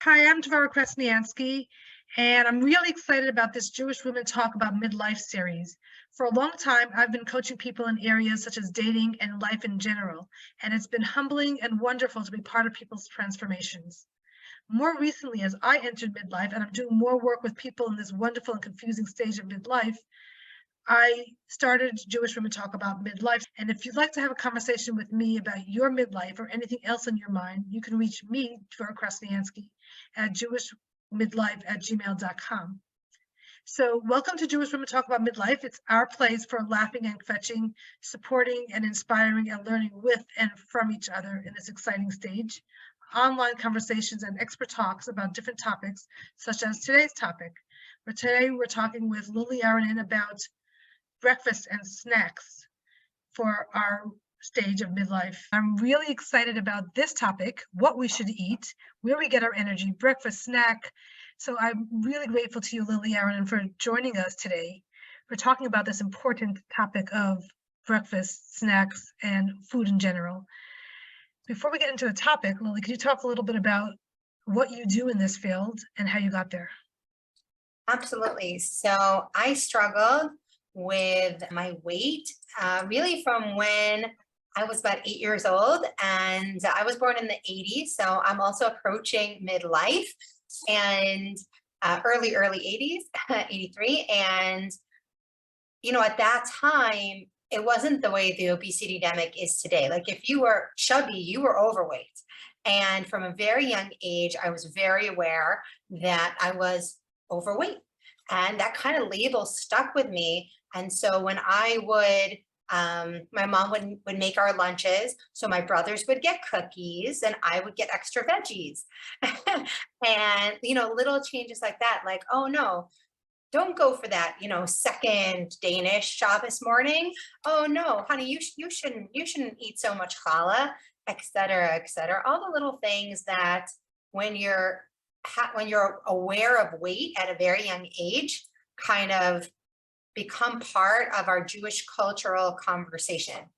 Hi, I'm Devora Krasnianski, and I'm really excited about this Jewish Women Talk About Midlife series. For a long time, I've been coaching people in areas such as dating and life in general, and it's been humbling and wonderful to be part of people's transformations. More recently, as I entered midlife and I'm doing more work with people in this wonderful and confusing stage of midlife, I started Jewish Women Talk About Midlife. And if you'd like to have a conversation with me about your midlife or anything else on your mind, you can reach me, Devora Krasnianski, at jewishmidlife@gmail.com. So welcome to Jewish Women Talk About Midlife. It's our place for laughing and fetching, supporting and inspiring and learning with and from each other in this exciting stage. Online conversations and expert talks about different topics, such as today's topic. Today we're talking with Lily Aronin about breakfast and snacks for our stage of midlife. I'm really excited about this topic, what we should eat, where we get our energy, breakfast, snack. So I'm really grateful to you, Lily Aronin, for joining us today. We're talking about this important topic of breakfast, snacks, and food in general. Before we get into the topic, Lily, could you talk a little bit about what you do in this field and how you got there? Absolutely. So I struggled with my weight really from when I was about 8 years old, and I was born in the 80s. So I'm also approaching midlife and early 80s, 83. And, at that time, it wasn't the way the obesity demic is today. Like if you were chubby, you were overweight. And from a very young age, I was very aware that I was overweight. And that kind of label stuck with me. And so when I would, my mom would make our lunches. So my brothers would get cookies and I would get extra veggies. And, little changes like that, like, oh no, don't go for that, second Danish Shabbos morning. Oh no, honey, you shouldn't eat so much challah, et cetera, et cetera. All the little things that when you're aware of weight at a very young age, kind of become part of our Jewish cultural conversation.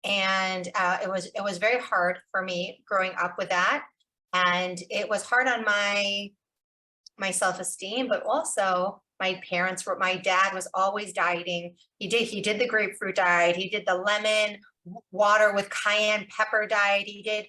And it was very hard for me growing up with that, and it was hard on my self-esteem, but also my dad was always dieting. He did the grapefruit diet. He did the lemon water with cayenne pepper diet. He did,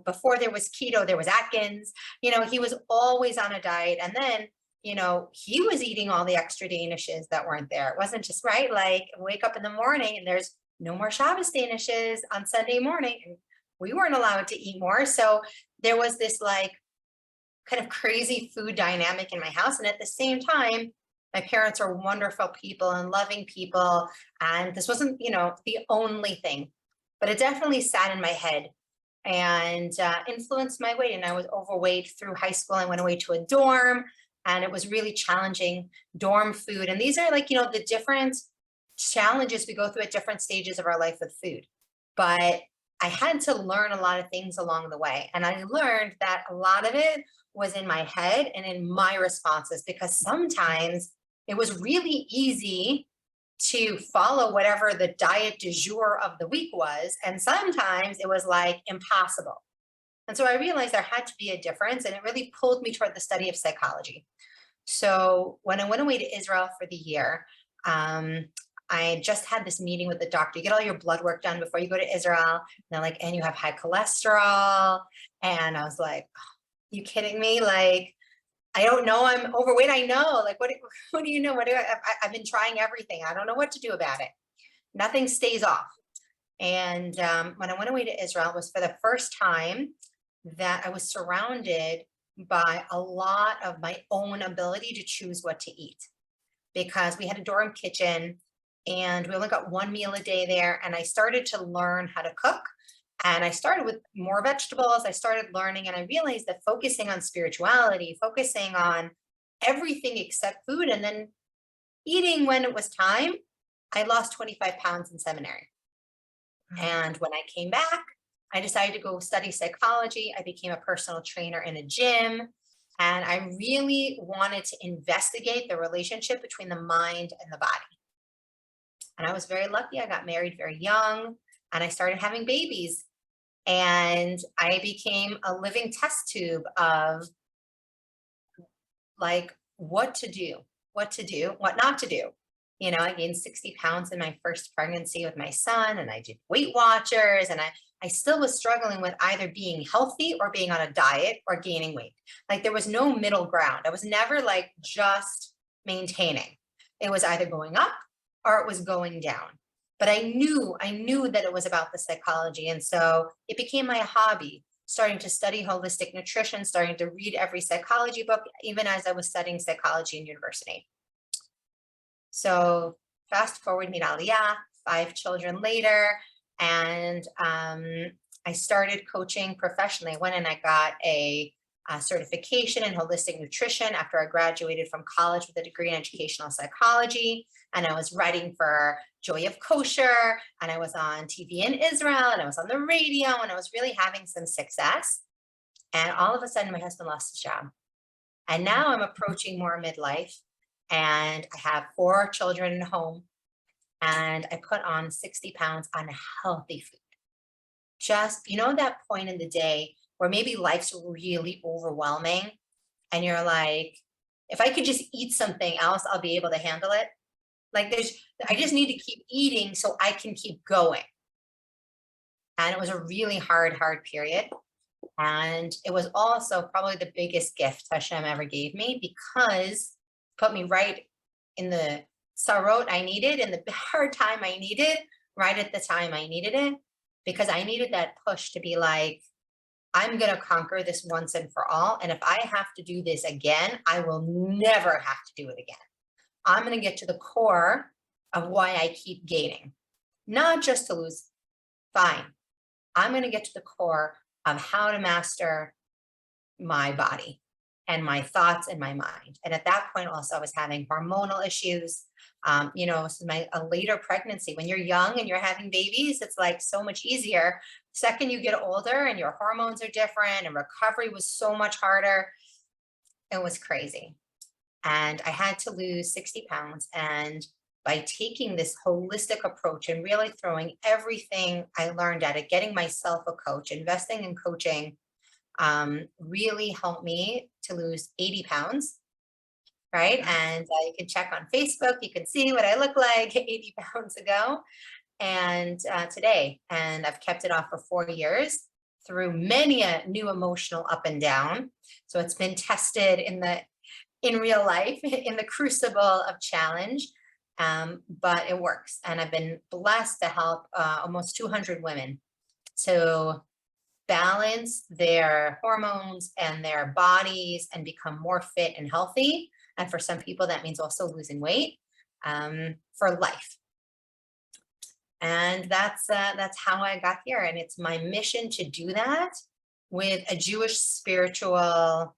before there was keto, there was Atkins. He was always on a diet. And then, he was eating all the extra Danishes that weren't there. It wasn't just right. Like wake up in the morning and there's no more Shabbos Danishes on Sunday morning. And we weren't allowed to eat more. So there was this like kind of crazy food dynamic in my house. And at the same time, my parents are wonderful people and loving people. And this wasn't, the only thing, but it definitely sat in my head and influenced my weight. And I was overweight through high school. I went away to a dorm and it was really challenging dorm food. And these are like, the different challenges we go through at different stages of our life with food. But I had to learn a lot of things along the way. And I learned that a lot of it was in my head and in my responses, because sometimes it was really easy to follow whatever the diet du jour of the week was. And sometimes it was like impossible. And so I realized there had to be a difference, and it really pulled me toward the study of psychology. So when I went away to Israel for the year, I just had this meeting with the doctor. You get all your blood work done before you go to Israel. And they're like, and you have high cholesterol. And I was like, oh, you kidding me? Like, I don't know. I'm overweight. I know. Like, what do you know? I've been trying everything. I don't know what to do about it. Nothing stays off. And when I went away to Israel, it was for the first time that I was surrounded by a lot of my own ability to choose what to eat, because we had a dorm kitchen and we only got one meal a day there. And I started to learn how to cook. And I started with more vegetables. I started learning, and I realized that focusing on spirituality, focusing on everything except food, and then eating when it was time, I lost 25 pounds in seminary. And when I came back, I decided to go study psychology. I became a personal trainer in a gym. And I really wanted to investigate the relationship between the mind and the body. And I was very lucky. I got married very young and I started having babies. And I became a living test tube of like what to do, what not to do. You know, I gained 60 pounds in my first pregnancy with my son, and I did Weight Watchers, and I still was struggling with either being healthy or being on a diet or gaining weight. Like there was no middle ground. I was never like just maintaining. It was either going up or it was going down. But I knew that it was about the psychology. And so it became my hobby, starting to study holistic nutrition, starting to read every psychology book, even as I was studying psychology in university. So fast forward, meet Aliyah, 5 children later, and I started coaching professionally. I went and I got a certification in holistic nutrition after I graduated from college with a degree in educational psychology. And I was writing for Joy of Kosher, and I was on TV in Israel, and I was on the radio, and I was really having some success. And all of a sudden, my husband lost his job. And now I'm approaching more midlife, and I have 4 children at home, and I put on 60 pounds on healthy food. Just, you know, that point in the day where maybe life's really overwhelming and you're like, if I could just eat something else, I'll be able to handle it. Like I just need to keep eating so I can keep going. And it was a really hard period. And it was also probably the biggest gift Hashem ever gave me, because it put me right in the sarot I needed, in the hard time I needed, right at the time I needed it, because I needed that push to be like, I'm going to conquer this once and for all. And if I have to do this again, I will never have to do it again. I'm going to get to the core of why I keep gaining, not just to lose. Fine. I'm going to get to the core of how to master my body and my thoughts and my mind. And at that point, also, I was having hormonal issues. You know, this is a later pregnancy. When you're young and you're having babies, it's like so much easier. Second, you get older and your hormones are different, and recovery was so much harder. It was crazy. And I had to lose 60 pounds. And by taking this holistic approach and really throwing everything I learned at it, getting myself a coach, investing in coaching, really helped me to lose 80 pounds. Right. And you can check on Facebook. You can see what I look like 80 pounds ago and today. And I've kept it off for 4 years through many a new emotional up and down. So it's been tested in real life, in the crucible of challenge, but it works. And I've been blessed to help almost 200 women to balance their hormones and their bodies and become more fit and healthy. And for some people, that means also losing weight for life. And that's how I got here. And it's my mission to do that with a Jewish spiritual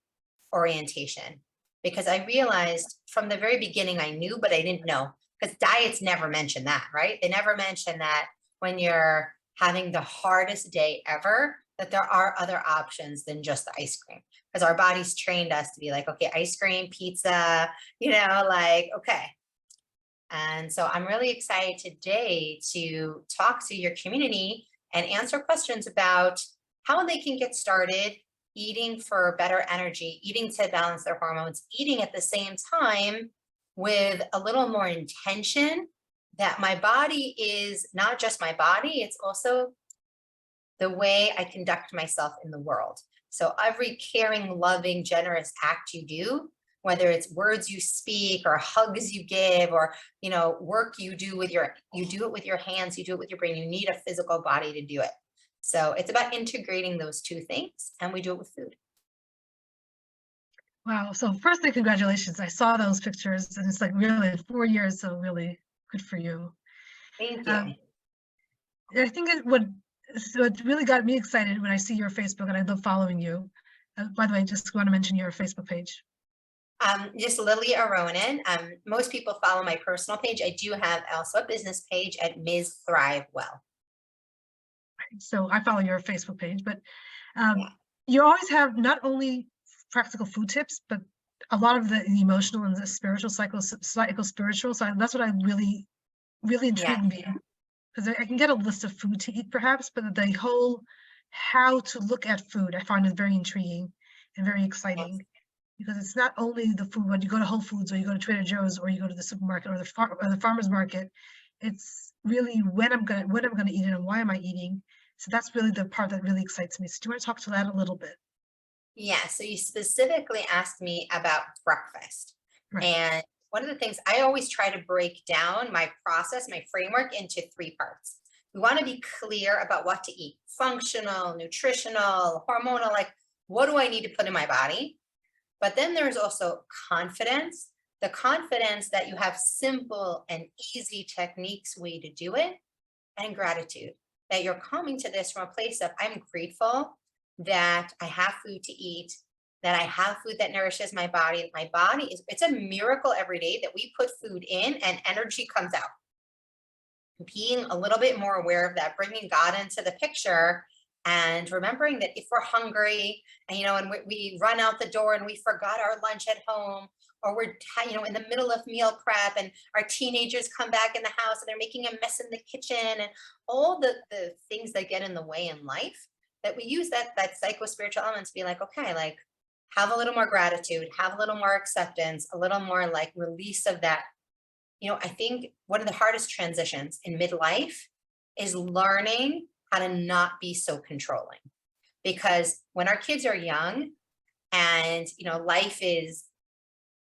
orientation, because I realized from the very beginning I knew, but I didn't know, because diets never mention that, right? They never mention that when you're having the hardest day ever, that there are other options than just the ice cream, because our bodies trained us to be like, okay, ice cream, pizza, you know, like, okay. And so I'm really excited today to talk to your community and answer questions about how they can get started eating for better energy, eating to balance their hormones, eating at the same time with a little more intention that my body is not just my body, it's also the way I conduct myself in the world. So every caring, loving, generous act you do, whether it's words you speak or hugs you give, or, you know, work you do with you do it with your hands, you do it with your brain, you need a physical body to do it. So it's about integrating those two things, and we do it with food. Wow. So firstly, congratulations. I saw those pictures, and it's like really 4 years, so really good for you. Thank you. I think what really got me excited when I see your Facebook, and I love following you. By the way, just want to mention your Facebook page. Just Lily Aronin. Most people follow my personal page. I do have also a business page at Ms. Thrive Well. So I follow your Facebook page, but you always have not only practical food tips, but a lot of the emotional and the spiritual psycho-spiritual. So that's what I really intrigued me, because I can get a list of food to eat perhaps, but the whole how to look at food. I find it very intriguing and very Yes. exciting because it's not only the food when you go to Whole Foods or you go to Trader Joe's or you go to the supermarket or the farmer's market. It's really when I'm gonna eat it and why am I eating. So that's really the part that really excites me. So do you want to talk to that a little bit? Yeah, so you specifically asked me about breakfast. Right. And one of the things I always try to break down my process, my framework into three parts. We want to be clear about what to eat: functional, nutritional, hormonal, like what do I need to put in my body? But then there's also confidence, the confidence that you have simple and easy techniques way to do it, and gratitude that you're coming to this from a place of I'm grateful that I have food to eat, that I have food that nourishes my body. My body is, it's a miracle every day that we put food in and energy comes out. Being a little bit more aware of that, bringing God into the picture and remembering that if we're hungry and, and we run out the door and we forgot our lunch at home, or we're, in the middle of meal prep and our teenagers come back in the house and they're making a mess in the kitchen and all the things that get in the way in life, that we use that psycho spiritual element to be like, okay, like have a little more gratitude, have a little more acceptance, a little more like release of that. I think one of the hardest transitions in midlife is learning how to not be so controlling. Because when our kids are young and, life is,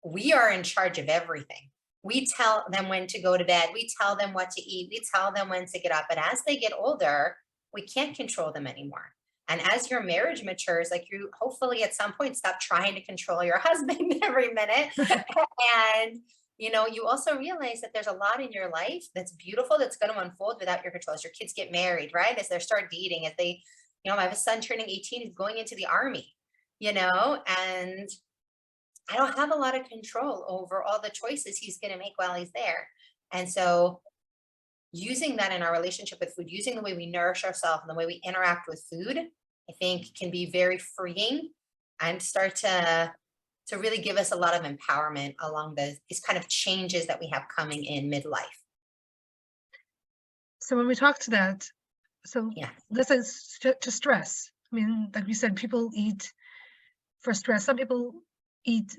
we are in charge of everything. We tell them when to go to bed. We tell them what to eat. We tell them when to get up. But as they get older, we can't control them anymore. And as your marriage matures, like you hopefully at some point stop trying to control your husband every minute. And you also realize that there's a lot in your life that's beautiful that's going to unfold without your control. As your kids get married, right? As they start dating, as they, I have a son turning 18, he's going into the army, and I don't have a lot of control over all the choices he's going to make while he's there. And so using that in our relationship with food, using the way we nourish ourselves and the way we interact with food, I think can be very freeing and start to really give us a lot of empowerment along these kind of changes that we have coming in midlife. So when we talk to that, so Yeah, this is to stress. I mean, like we said, people eat for stress. Some people eat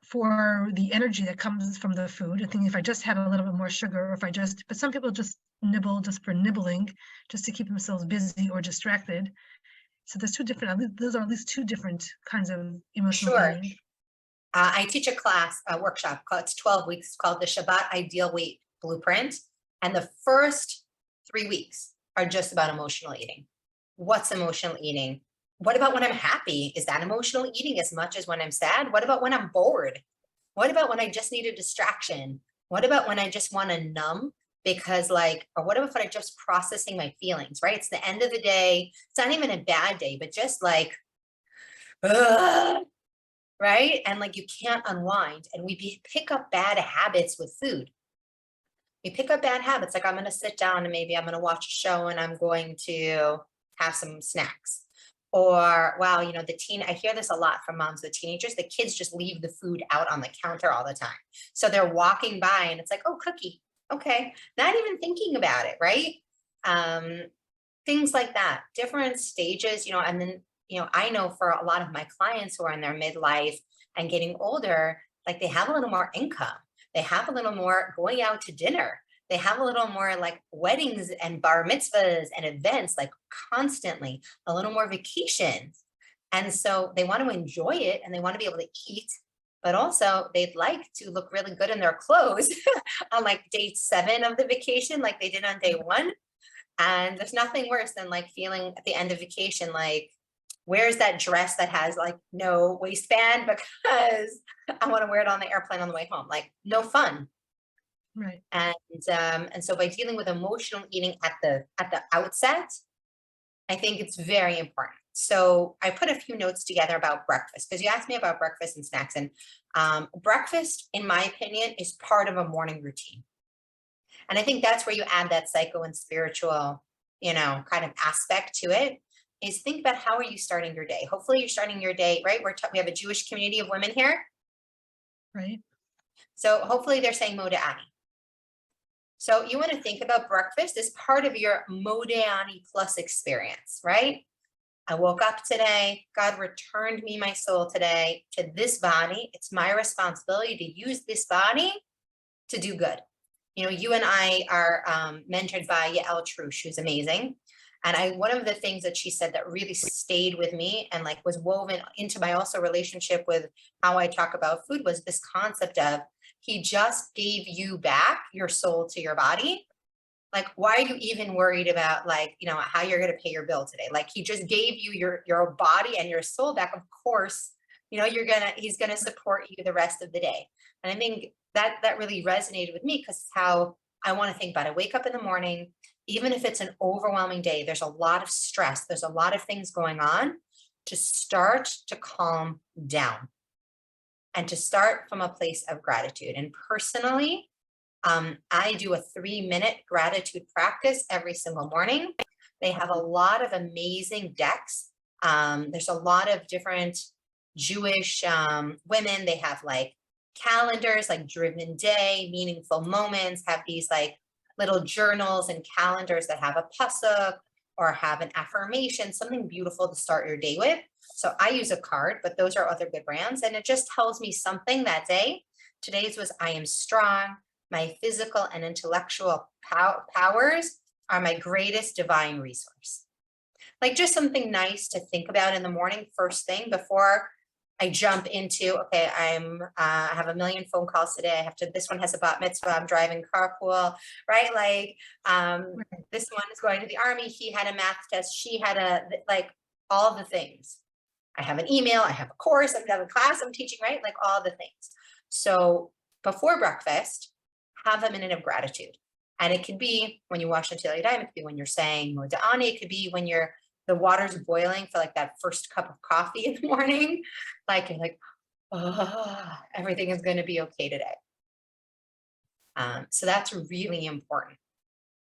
for the energy that comes from the food. I think if I just had a little bit more sugar, or if I just, but some people just nibble just for nibbling, just to keep themselves busy or distracted. So there's two different, those are at least two different kinds of emotional sure. eating. I teach a workshop called, it's 12 weeks, called the Shabbat Ideal Weight Blueprint. And the first 3 weeks are just about emotional eating. What's emotional eating? What about when I'm happy? Is that emotional eating as much as when I'm sad? What about when I'm bored? What about when I just need a distraction? What about when I just want to numb? Because or what about when I'm just processing my feelings, right? It's the end of the day. It's not even a bad day, but just ugh, right? And you can't unwind. And we pick up bad habits with food. We pick up bad habits. Like I'm going to sit down and maybe I'm going to watch a show and I'm going to have some snacks. Or, wow, I hear this a lot from moms with teenagers, the kids just leave the food out on the counter all the time. So they're walking by and it's like, oh, cookie. Okay. Not even thinking about it. Right. Things like that, different stages, and then, I know for a lot of my clients who are in their midlife and getting older, like they have a little more income. They have a little more going out to dinner. They have a little more like weddings and bar mitzvahs and events, like constantly, a little more vacations. And so they want to enjoy it and they want to be able to eat, but also they'd like to look really good in their clothes on day 7 of the vacation, like they did on day 1. And there's nothing worse than feeling at the end of vacation, where's that dress that has no waistband because I want to wear it on the airplane on the way home, no fun. Right. And so by dealing with emotional eating at the outset, I think it's very important. So I put a few notes together about breakfast because you asked me about breakfast and snacks, and breakfast, in my opinion, is part of a morning routine. And I think that's where you add that psycho and spiritual, kind of aspect to it, is think about how are you starting your day? Hopefully you're starting your day, right? We have a Jewish community of women here. Right. So hopefully they're saying Moda'ani. So you want to think about breakfast as part of your Moda'ani plus experience, right? I woke up today. God returned me my soul today to this body. It's my responsibility to use this body to do good. You know, you and I are mentored by Yael Trush, who's amazing. And one of the things that she said that really stayed with me and like was woven into my also relationship with how I talk about food was this concept of he just gave you back your soul to your body. Like, why are you even worried about like, you know, how you're going to pay your bill today? Like he just gave you your body and your soul back. Of course, you know, he's going to support you the rest of the day. And I think that really resonated with me because it's how I want to think about it. I wake up in the morning, even if it's an overwhelming day, there's a lot of stress, there's a lot of things going on, to start to calm down and to start from a place of gratitude. And personally, I do a 3-minute gratitude practice every single morning. They have a lot of amazing decks. There's a lot of different Jewish women. They have like calendars, like Driven Day, Meaningful Moments, have these like little journals and calendars that have a pasuk or have an affirmation, something beautiful to start your day with. So I use a card, but those are other good brands. And it just tells me something that day. Today's was I am strong. My physical and intellectual powers are my greatest divine resource. Like just something nice to think about in the morning, first thing before I jump into, okay, I have a million phone calls today. This one has a bat mitzvah. I'm driving carpool, right? Like, this one is going to the army. He had a math test. She had like all the things. I have an email. I have a course. I have a class I'm teaching, right? Like all the things. So before breakfast, have a minute of gratitude. And it could be when you wash until you die. It could be when you're saying Moda'ani. It could be when the water's boiling for like that first cup of coffee in the morning. Like you're like, oh, everything is going to be okay today. So that's really important.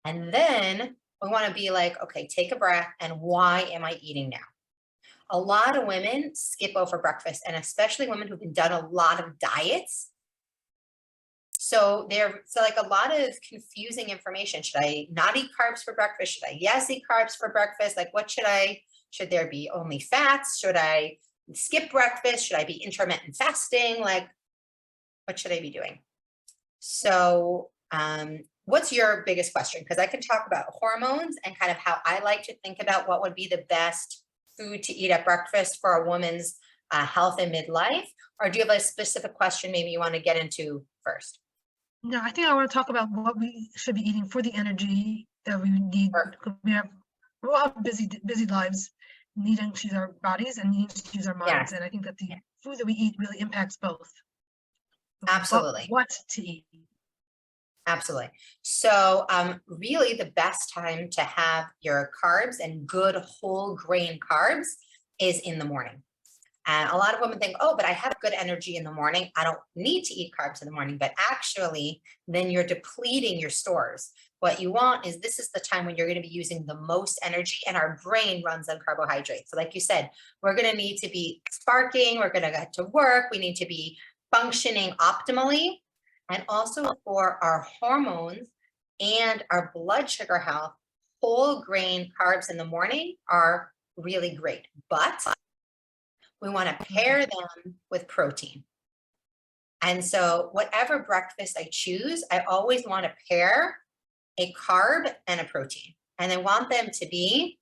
And then we want to be like, okay, take a breath. And why am I eating now? A lot of women skip over breakfast, and especially women who've done a lot of diets. So like a lot of confusing information. Should I not eat carbs for breakfast? Should I yes eat carbs for breakfast? Like should there be only fats? Should I skip breakfast? Should I be intermittent fasting? Like, what should I be doing? So what's your biggest question? Because I can talk about hormones and kind of how I like to think about what would be the best food to eat at breakfast for a woman's health in midlife. Or do you have a specific question maybe you want to get into first? No, I think I want to talk about what we should be eating for the energy that we need. We all have busy lives, needing to use our bodies and needing to use our minds. Yes. And I think that the food that we eat really impacts both. Absolutely. What to eat. Absolutely. So really the best time to have your carbs and good whole grain carbs is in the morning. And a lot of women think, oh, but I have good energy in the morning. I don't need to eat carbs in the morning. But actually, then you're depleting your stores. What you want is this is the time when you're going to be using the most energy, and our brain runs on carbohydrates. So like you said, we're going to need to be sparking. We're going to get to work. We need to be functioning optimally. And also for our hormones and our blood sugar health, whole grain carbs in the morning are really great. But we want to pair them with protein. And so whatever breakfast I choose, I always want to pair a carb and a protein. And I want them to be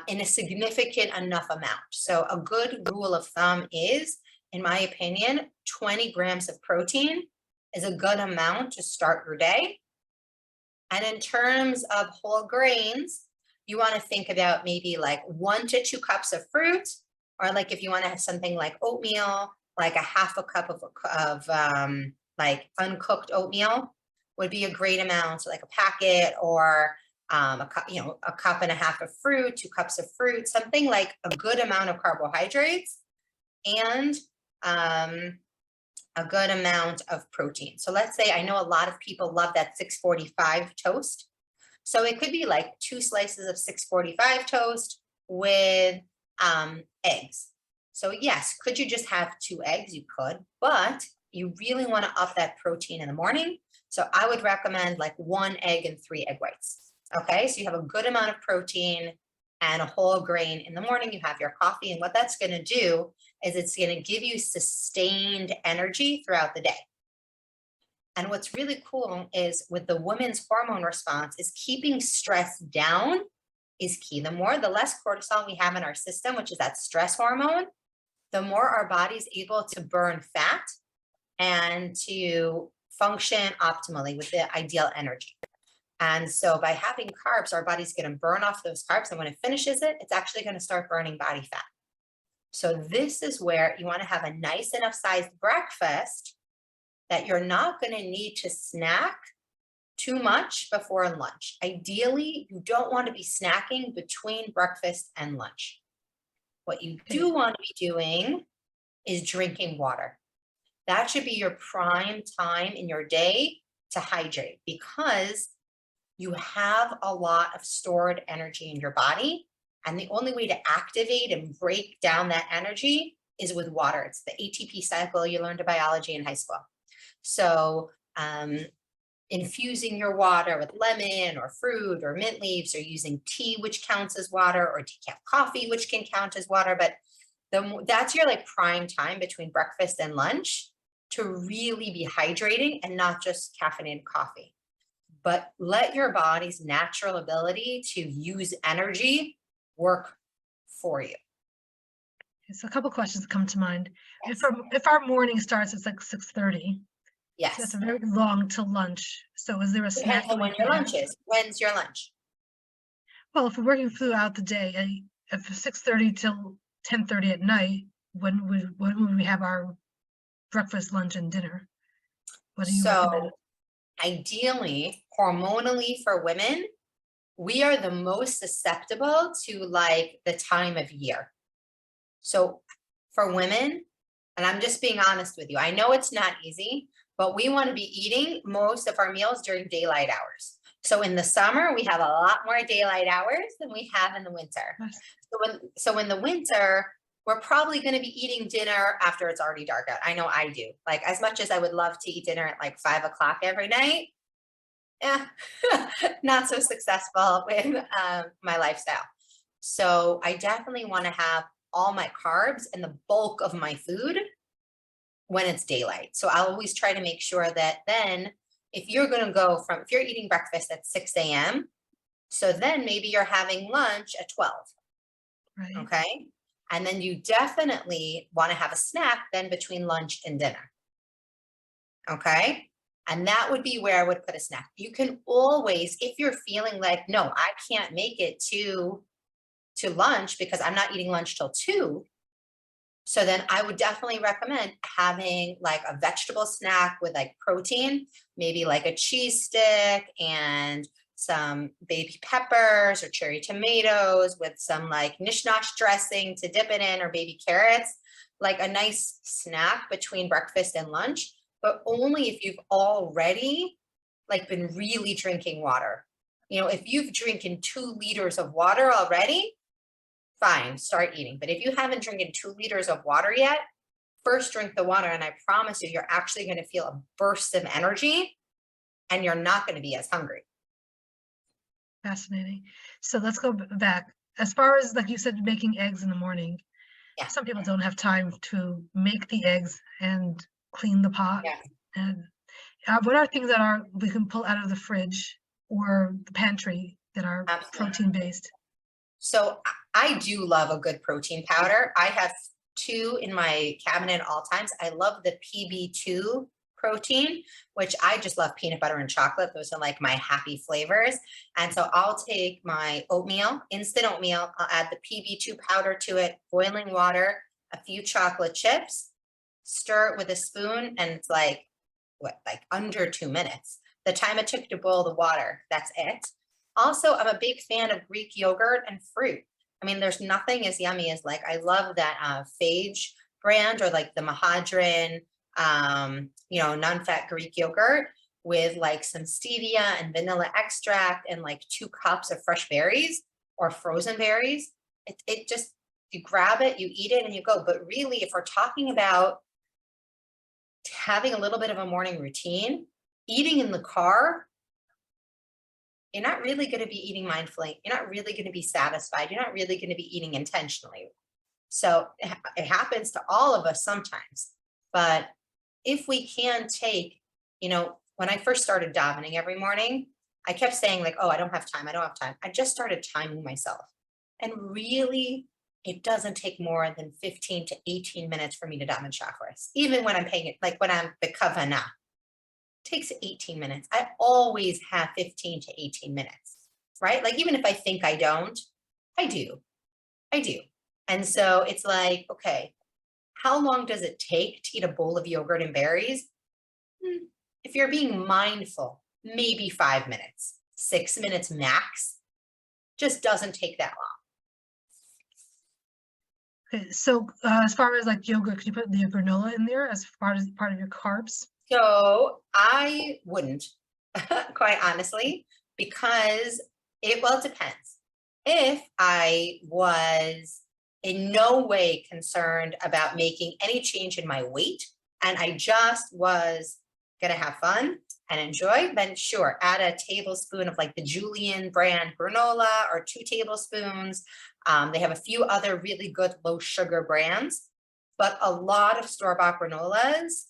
in a significant enough amount. So a good rule of thumb is, in my opinion, 20 grams of protein is a good amount to start your day. And in terms of whole grains, you want to think about maybe like 1 to 2 cups of fruit. Or like if you want to have something like oatmeal, like a half a cup of like uncooked oatmeal would be a great amount. So like a packet, or a cup and a half of fruit, 2 cups of fruit, something like a good amount of carbohydrates and a good amount of protein. So let's say, I know a lot of people love that 645 toast. So it could be like 2 slices of 645 toast with eggs. So yes, could you just have 2 eggs? You could, but you really want to up that protein in the morning. So I would recommend like 1 egg and 3 egg whites. Okay, so you have a good amount of protein and a whole grain in the morning. You have your coffee. And what that's going to do is it's going to give you sustained energy throughout the day. And what's really cool is with the woman's hormone response is keeping stress down is key. The less cortisol we have in our system, which is that stress hormone, the more our body's able to burn fat and to function optimally with the ideal energy. And so by having carbs, our body's going to burn off those carbs. And when it finishes it, it's actually going to start burning body fat. So this is where you want to have a nice enough sized breakfast that you're not going to need to snack too much before lunch. Ideally, you don't want to be snacking between breakfast and lunch. What you do want to be doing is drinking water. That should be your prime time in your day to hydrate, because you have a lot of stored energy in your body. And the only way to activate and break down that energy is with water. It's the ATP cycle you learned in biology in high school. So infusing your water with lemon or fruit or mint leaves, or using tea, which counts as water, or decaf coffee, which can count as water. But that's your like prime time between breakfast and lunch to really be hydrating, and not just caffeinated coffee. But let your body's natural ability to use energy work for you. So a couple questions come to mind. Yes. If our morning starts at like 6:30, Yes. so that's very long till lunch. So is there a snack? Depends on when your lunch is. When's your lunch? Well, if we're working throughout the day, if 6:30 till 10:30 at night, when would we have our breakfast, lunch, and dinner? What do you recommend? Ideally, hormonally for women, we are the most susceptible to like the time of year. So for women, and I'm just being honest with you, I know it's not easy, but we want to be eating most of our meals during daylight hours. So in the summer, we have a lot more daylight hours than we have in the winter. Yes. So in the winter, we're probably going to be eating dinner after it's already dark out. I know I do. Like, as much as I would love to eat dinner at like 5 o'clock every night, not so successful with my lifestyle. So I definitely want to have all my carbs and the bulk of my food when it's daylight. So I'll always try to make sure that then if you're eating breakfast at 6 a.m., so then maybe you're having lunch at 12. Right. Okay. And then you definitely want to have a snack then between lunch and dinner. Okay. And that would be where I would put a snack. You can always, if you're feeling like, no, I can't make it to lunch because I'm not eating lunch till 2. So then I would definitely recommend having like a vegetable snack with like protein, maybe like a cheese stick and some baby peppers or cherry tomatoes with some like nish-nosh dressing to dip it in, or baby carrots, like a nice snack between breakfast and lunch, but only if you've already like been really drinking water. You know, if you've drinking 2 liters of water already, fine, start eating. But if you haven't drinking 2 liters of water yet, first drink the water. And I promise you, you're actually going to feel a burst of energy and you're not going to be as hungry. Fascinating. So let's go back. As far as, like you said, making eggs in the morning, Yeah. some people don't have time to make the eggs and clean the pot. Yeah. And what are things that we can pull out of the fridge or the pantry that are protein based? So I do love a good protein powder. I have 2 in my cabinet at all times. I love the PB2 protein, which I just love peanut butter and chocolate. Those are like my happy flavors. And so I'll take my oatmeal, instant oatmeal. I'll add the PB2 powder to it, boiling water, a few chocolate chips, stir it with a spoon. And it's like, like under 2 minutes. The time it took to boil the water, that's it. Also, I'm a big fan of Greek yogurt and fruit. I mean, there's nothing as yummy as like, I love that Phage brand, or like the Mahadran, non-fat Greek yogurt with like some stevia and vanilla extract and like 2 cups of fresh berries or frozen berries. It just, you grab it, you eat it and you go. But really, if we're talking about having a little bit of a morning routine, eating in the car you're not really going to be eating mindfully. You're not really going to be satisfied. You're not really going to be eating intentionally. So it happens to all of us sometimes. But if we can take, when I first started davening every morning, I kept saying like, oh, I don't have time. I don't have time. I just started timing myself. And really, it doesn't take more than 15 to 18 minutes for me to daven chakras, even when I'm paying it, like when I'm the kavanah. Takes 18 minutes. I always have 15 to 18 minutes, right? Like even if I think I don't, I do. I do. And so it's like, okay, how long does it take to eat a bowl of yogurt and berries? If you're being mindful, maybe 5 minutes, 6 minutes max. Just doesn't take that long. Okay, so as far as like yogurt, could you put the granola in there as part of your carbs? So I wouldn't, quite honestly, because it depends. If I was in no way concerned about making any change in my weight and I just was going to have fun and enjoy, then sure, add a tablespoon of like the Julian brand granola or 2 tablespoons. They have a few other really good low sugar brands, but a lot of store-bought granolas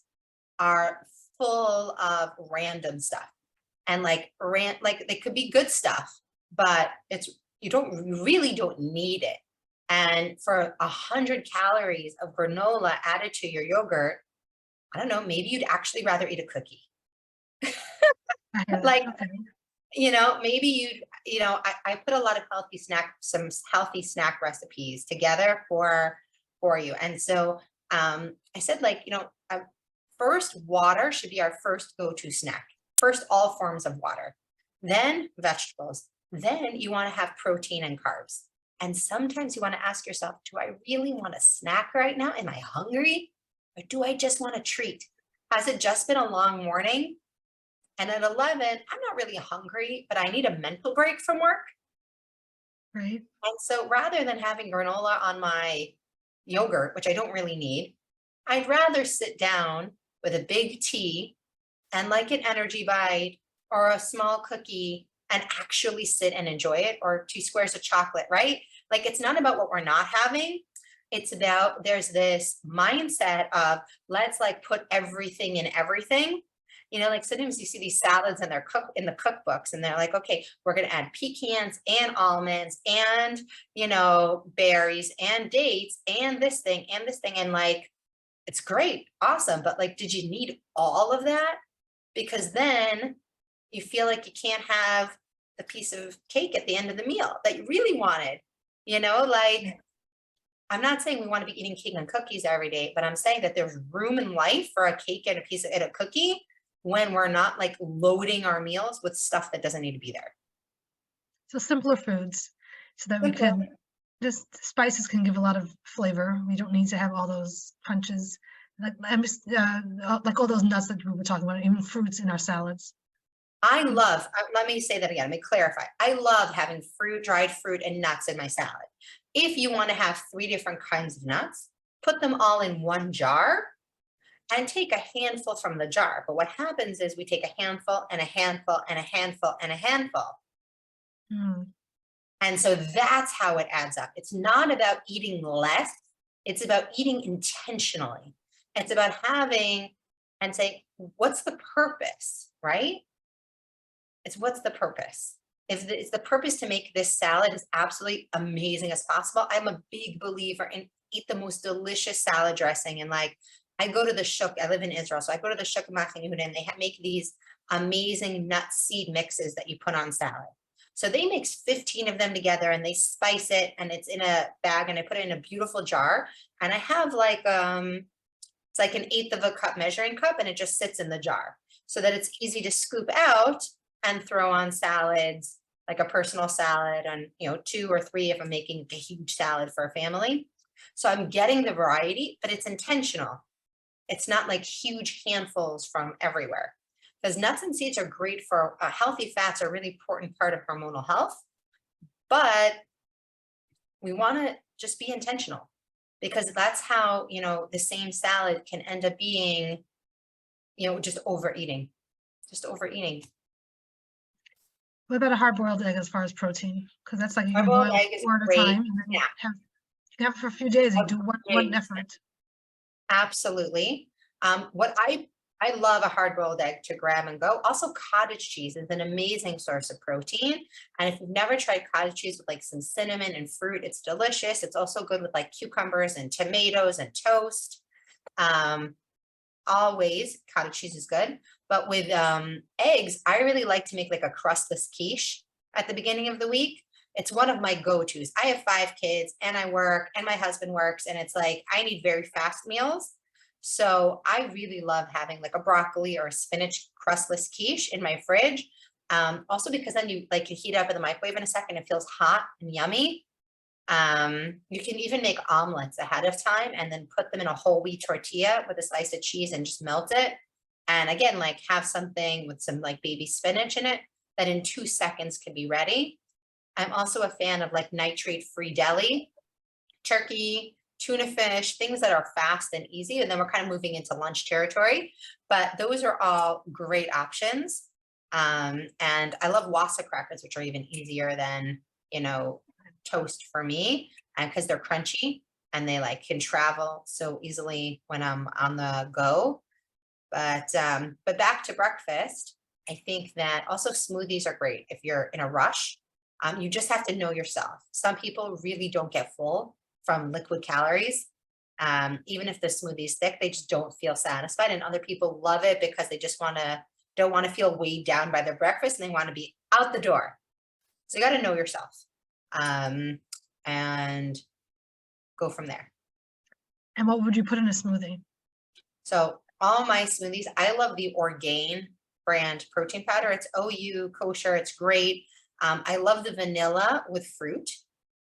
are full of random stuff. And like they could be good stuff, but you really don't need it. And for 100 calories of granola added to your yogurt, I don't know, maybe you'd actually rather eat a cookie. I hear that. Like, Okay. maybe I put a lot of some healthy snack recipes together for you. And so I said first, water should be our first go-to snack. First, all forms of water, then vegetables. Then you want to have protein and carbs. And sometimes you want to ask yourself, do I really want a snack right now? Am I hungry? Or do I just want a treat? Has it just been a long morning? And at 11, I'm not really hungry, but I need a mental break from work. Right. And so rather than having granola on my yogurt, which I don't really need, I'd rather sit down with a big tea and like an energy bite or a small cookie and actually sit and enjoy it, or 2 squares of chocolate, right? Like it's not about what we're not having. It's about there's this mindset of let's like put everything in everything. Like sometimes you see these salads and they're cooked in the cookbooks and they're like, okay, we're going to add pecans and almonds and, berries and dates and this thing and this thing. And like, it's great. Awesome. But like, did you need all of that? Because then you feel like you can't have the piece of cake at the end of the meal that you really wanted, like, I'm not saying we want to be eating cake and cookies every day, but I'm saying that there's room in life for a cake and a cookie when we're not like loading our meals with stuff that doesn't need to be there. So simpler foods so that we can just spices can give a lot of flavor. We don't need to have all those punches. Like like all those nuts that we were talking about, even fruits in our salads. Let me say that again, let me clarify. I love having dried fruit and nuts in my salad. If you want to have 3 different kinds of nuts, put them all in one jar and take a handful from the jar. But what happens is we take a handful and a handful and a handful and a handful. Mm. And so that's how it adds up. It's not about eating less. It's about eating intentionally. It's about having and saying, what's the purpose, right? It's what's the purpose? If it's the purpose to make this salad as absolutely amazing as possible, I'm a big believer in eat the most delicious salad dressing. And like, I go to the shuk, I live in Israel, so I go to the shuk Machane Yehuda and they make these amazing nut seed mixes that you put on salad. So they mix 15 of them together and they spice it and it's in a bag and I put it in a beautiful jar. And I have like, it's like an 1/8 of a cup measuring cup and it just sits in the jar so that it's easy to scoop out and throw on salads, like a personal salad and, 2 or 3 if I'm making a huge salad for a family. So I'm getting the variety, but it's intentional. It's not like huge handfuls from everywhere. Because nuts and seeds are great for healthy fats are a really important part of hormonal health. But we want to just be intentional because that's how, the same salad can end up being, just overeating. What about a hard-boiled egg as far as protein? Because that's like you can Hard-boiled boil egg is a 4 at a great time, and then snack. you can have it for a few days, and A you do one great effort. Absolutely. What I love a hard-boiled egg to grab and go. Also, cottage cheese is an amazing source of protein. And if you've never tried cottage cheese with like some cinnamon and fruit, it's delicious. It's also good with like cucumbers and tomatoes and toast. Um, Always cottage cheese is good. But with eggs, I really like to make like a crustless quiche at the beginning of the week. It's one of my go-tos. I have 5 kids and I work and my husband works, and it's like I need very fast meals. So I really love having like a broccoli or a spinach crustless quiche in my fridge. Also because then you like you heat up in the microwave in a second, it feels hot and yummy. You can even make omelets ahead of time and then put them in a whole wheat tortilla with a slice of cheese and just melt it. And again, like have something with some like baby spinach in it that in 2 seconds can be ready. I'm also a fan of like nitrate-free deli, turkey, tuna fish, things that are fast and easy. And then we're kind of moving into lunch territory, but those are all great options. And I love wasa crackers, which are even easier than, toast for me, and because they're crunchy and they like can travel so easily when I'm on the go. But back to breakfast, I think that also smoothies are great if you're in a rush. You just have to know yourself. Some people really don't get full from liquid calories. Even if the smoothie's thick, they just don't feel satisfied. And other people love it because they just don't want to feel weighed down by their breakfast and they want to be out the door. So you got to know yourself, and go from there. And what would you put in a smoothie? So all my smoothies, I love the Orgain brand protein powder. It's OU kosher. It's great. I love the vanilla with fruit.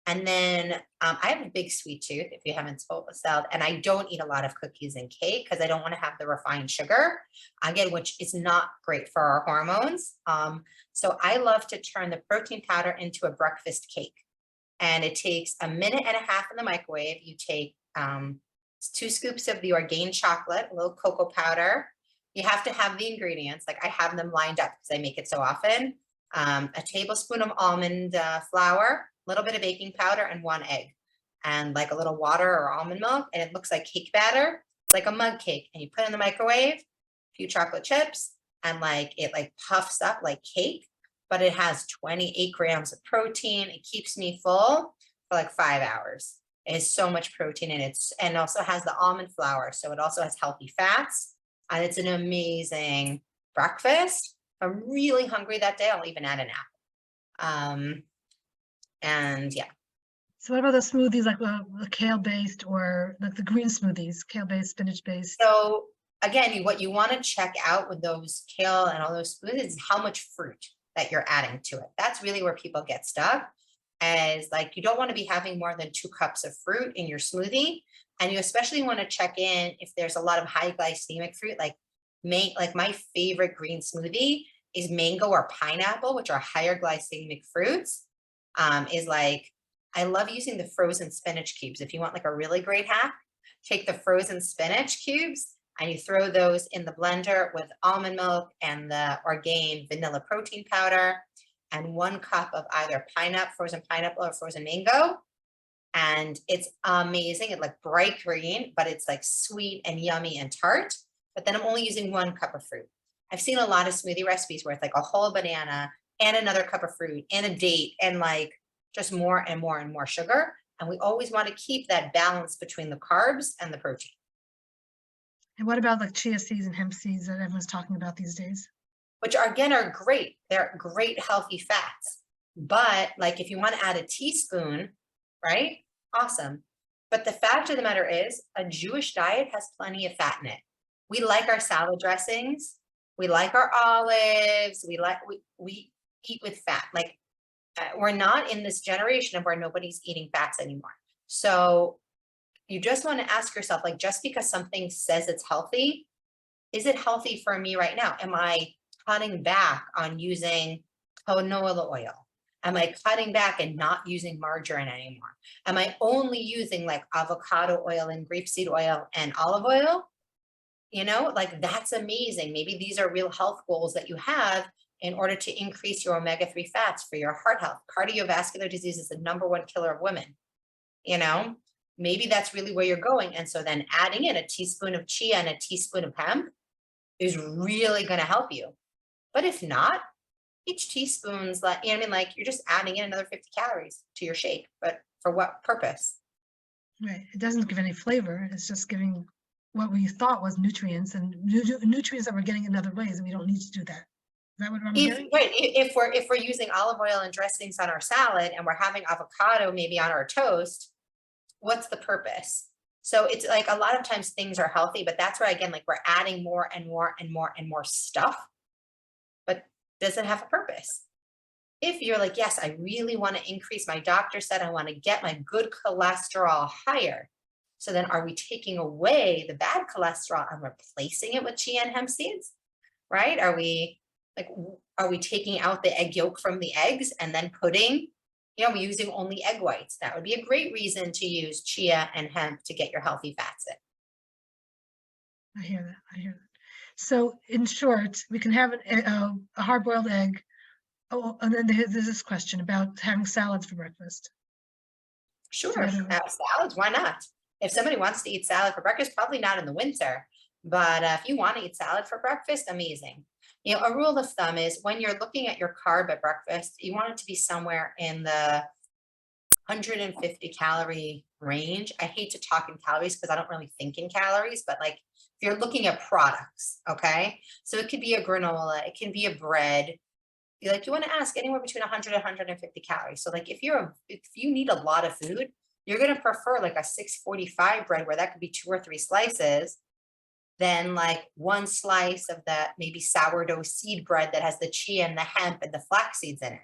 And then I have a big sweet tooth, if you haven't spelled, and I don't eat a lot of cookies and cake because I don't want to have the refined sugar, again, which is not great for our hormones. So I love to turn the protein powder into a breakfast cake. And it takes a minute and a half in the microwave. You take 2 scoops of the Orgain chocolate, a little cocoa powder. You have to have the ingredients. Like I have them lined up because I make it so often. A tablespoon of almond flour, a little bit of baking powder, and 1 egg, and like a little water or almond milk. And it looks like cake batter. It's like a mug cake. And you put it in the microwave, a few chocolate chips, and like it like puffs up like cake, but it has 28 grams of protein. It keeps me full for like 5 hours. It has so much protein in it, and also has the almond flour. So it also has healthy fats, and it's an amazing breakfast. If I'm really hungry that day, I'll even add an apple. And yeah. So what about the smoothies, like the kale-based or like the green smoothies, kale-based, spinach-based? So again, what you want to check out with those kale and all those smoothies is how much fruit that you're adding to it. That's really where people get stuck. As like you don't want to be having more than 2 cups of fruit in your smoothie, and you especially want to check in if there's a lot of high glycemic fruit. Like my favorite green smoothie is mango or pineapple, which are higher glycemic fruits. Is like I love using the frozen spinach cubes. If you want like a really great hack, take the frozen spinach cubes and you throw those in the blender with almond milk and the Orgain vanilla protein powder and 1 cup of either frozen pineapple or frozen mango. And it's amazing. It's like bright green, but it's like sweet and yummy and tart. But then I'm only using 1 cup of fruit. I've seen a lot of smoothie recipes where it's like a whole banana and another cup of fruit and a date and like just more and more and more sugar. And we always want to keep that balance between the carbs and the protein. And what about like chia seeds and hemp seeds that everyone's talking about these days? Which are, again, are great. They're great healthy fats. But like if you want to add a teaspoon, right? Awesome. But the fact of the matter is a Jewish diet has plenty of fat in it. We like our salad dressings. We like our olives. We eat with fat. Like we're not in this generation of where nobody's eating fats anymore. So you just want to ask yourself, like, just because something says it's healthy, is it healthy for me right now? Am I cutting back on using canola oil? Am I cutting back and not using margarine anymore? Am I only using like avocado oil and grapeseed oil and olive oil? Like that's amazing. Maybe these are real health goals that you have in order to increase your omega-3 fats for your heart health. Cardiovascular disease is the #1 killer of women. You know, maybe that's really where you're going. And so then adding in a teaspoon of chia and a teaspoon of hemp is really going to help you. But if not, each teaspoon's like, you know what I mean? Like you're just adding in another 50 calories to your shake, but for what purpose? Right. It doesn't give any flavor. It's just giving what we thought was nutrients and nutrients that we're getting in other ways, and we don't need to do that. Is that what I'm If hearing? right, if we're using olive oil and dressings on our salad and we're having avocado maybe on our toast, what's the purpose? So it's like a lot of times things are healthy, but that's where again, like we're adding more and more and more and more stuff, but does it have a purpose? If you're like, yes, I really want to increase, my doctor said I want to get my good cholesterol higher. So then are we taking away the bad cholesterol and replacing it with chia and hemp seeds? Right? Are we taking out the egg yolk from the eggs and then putting, we're using only egg whites? That would be a great reason to use chia and hemp to get your healthy fats in. I hear that. I hear that. So in short, we can have a hard-boiled egg. Oh, and then there's this question about having salads for breakfast. Sure, Together with, salads, why not? If somebody wants to eat salad for breakfast, probably not in the winter, but if you want to eat salad for breakfast, amazing. A rule of thumb is when you're looking at your carb at breakfast, you want it to be somewhere in the 150 calorie range. I hate to talk in calories because I don't really think in calories, but like if you're looking at products, okay? So it could be a granola, it can be a bread. You want to ask anywhere between 100 and 150 calories. So like if you need a lot of food, you're going to prefer like a 645 bread where that could be 2 or 3 slices than like one slice of that maybe sourdough seed bread that has the chia and the hemp and the flax seeds in it.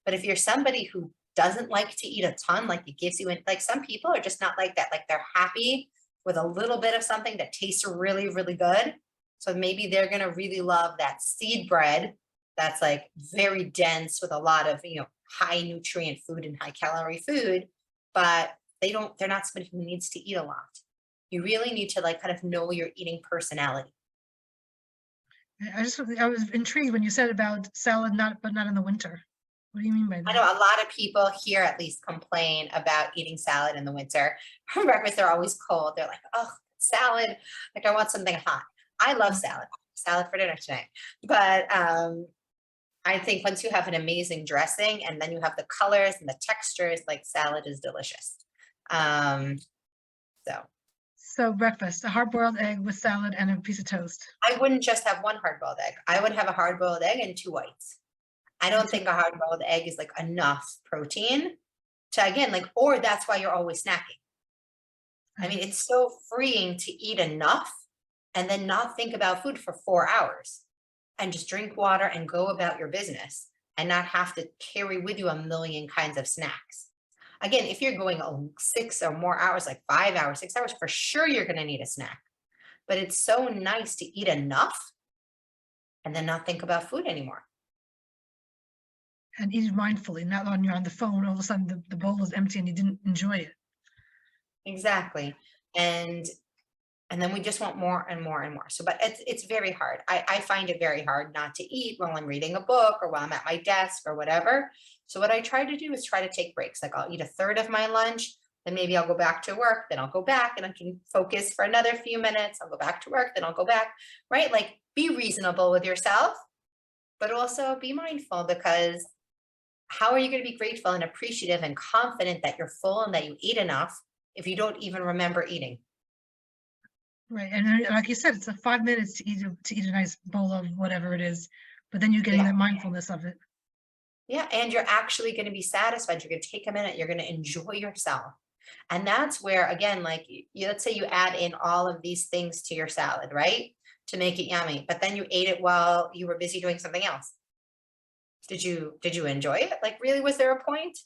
But if you're somebody who doesn't like to eat a ton, like it gives you, like some people are just not like that. Like they're happy with a little bit of something that tastes really, really good. So maybe they're going to really love that seed bread that's like very dense with a lot of, high nutrient food and high calorie food, but they're not somebody who needs to eat a lot. You really need to like kind of know your eating personality. I was intrigued when you said about salad, but not in the winter. What do you mean by I know that? a lot of people here at least complain about eating salad in the winter. For breakfast, they're always cold. They're like, oh, salad. Like I want something hot. I love salad. Salad for dinner tonight. But I think once you have an amazing dressing and then you have the colors and the textures, like salad is delicious. So So breakfast, a hard-boiled egg with salad and a piece of toast. I wouldn't just have one hard-boiled egg. I would have a hard-boiled egg and 2 whites. I don't think a hard-boiled egg is like enough protein to again, like, or that's why you're always snacking. I mean, it's so freeing to eat enough and then not think about food for 4 hours and just drink water and go about your business and not have to carry with you a million kinds of snacks. Again, if you're going 6 or more hours, like 5 hours, 6 hours, for sure you're going to need a snack. But it's so nice to eat enough and then not think about food anymore. And eat it mindfully, not when you're on the phone, all of a sudden the bowl is empty and you didn't enjoy it. Exactly. And then we just want more and more and more. So, but it's very hard. I find it very hard not to eat while I'm reading a book or while I'm at my desk or whatever. So what I try to do is try to take breaks. Like I'll eat a third of my lunch, then maybe I'll go back to work, then I'll go back and I can focus for another few minutes. I'll go back to work, then I'll go back, right? Like be reasonable with yourself, but also be mindful, because how are you going to be grateful and appreciative and confident that you're full and that you eat enough if you don't even remember eating? Right. And then, like you said, it's 5 minutes to eat a nice bowl of whatever it is, but then you're getting Yeah. that mindfulness of it. Yeah. And you're actually going to be satisfied. You're going to take a minute. You're going to enjoy yourself. And that's where, again, like let's say you add in all of these things to your salad, right? To make it yummy, but then you ate it while you were busy doing something else. Did you enjoy it? Like, really, was there a point?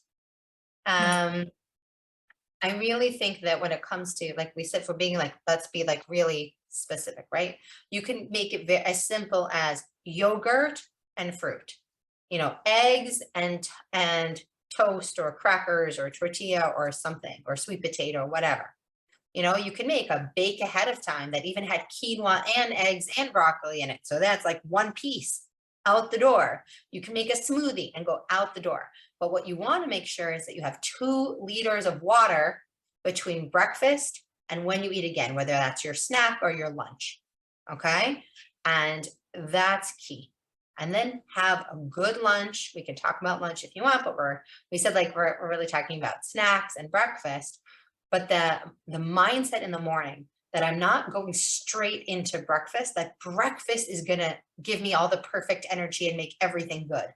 I really think that when it comes to, like we said, for being like, let's be like really specific, right? You can make it as simple as yogurt and fruit, eggs and toast or crackers or tortilla or something, or sweet potato, whatever. You can make a bake ahead of time that even had quinoa and eggs and broccoli in it. So that's like one piece. out the door. You can make a smoothie and go out the door. But what you want to make sure is that you have 2 liters of water between breakfast and when you eat again, whether that's your snack or your lunch. Okay. And that's key. And then have a good lunch. We can talk about lunch if you want, but we said like we're really talking about snacks and breakfast. But the mindset in the morning that I'm not going straight into breakfast, that breakfast is gonna give me all the perfect energy and make everything good.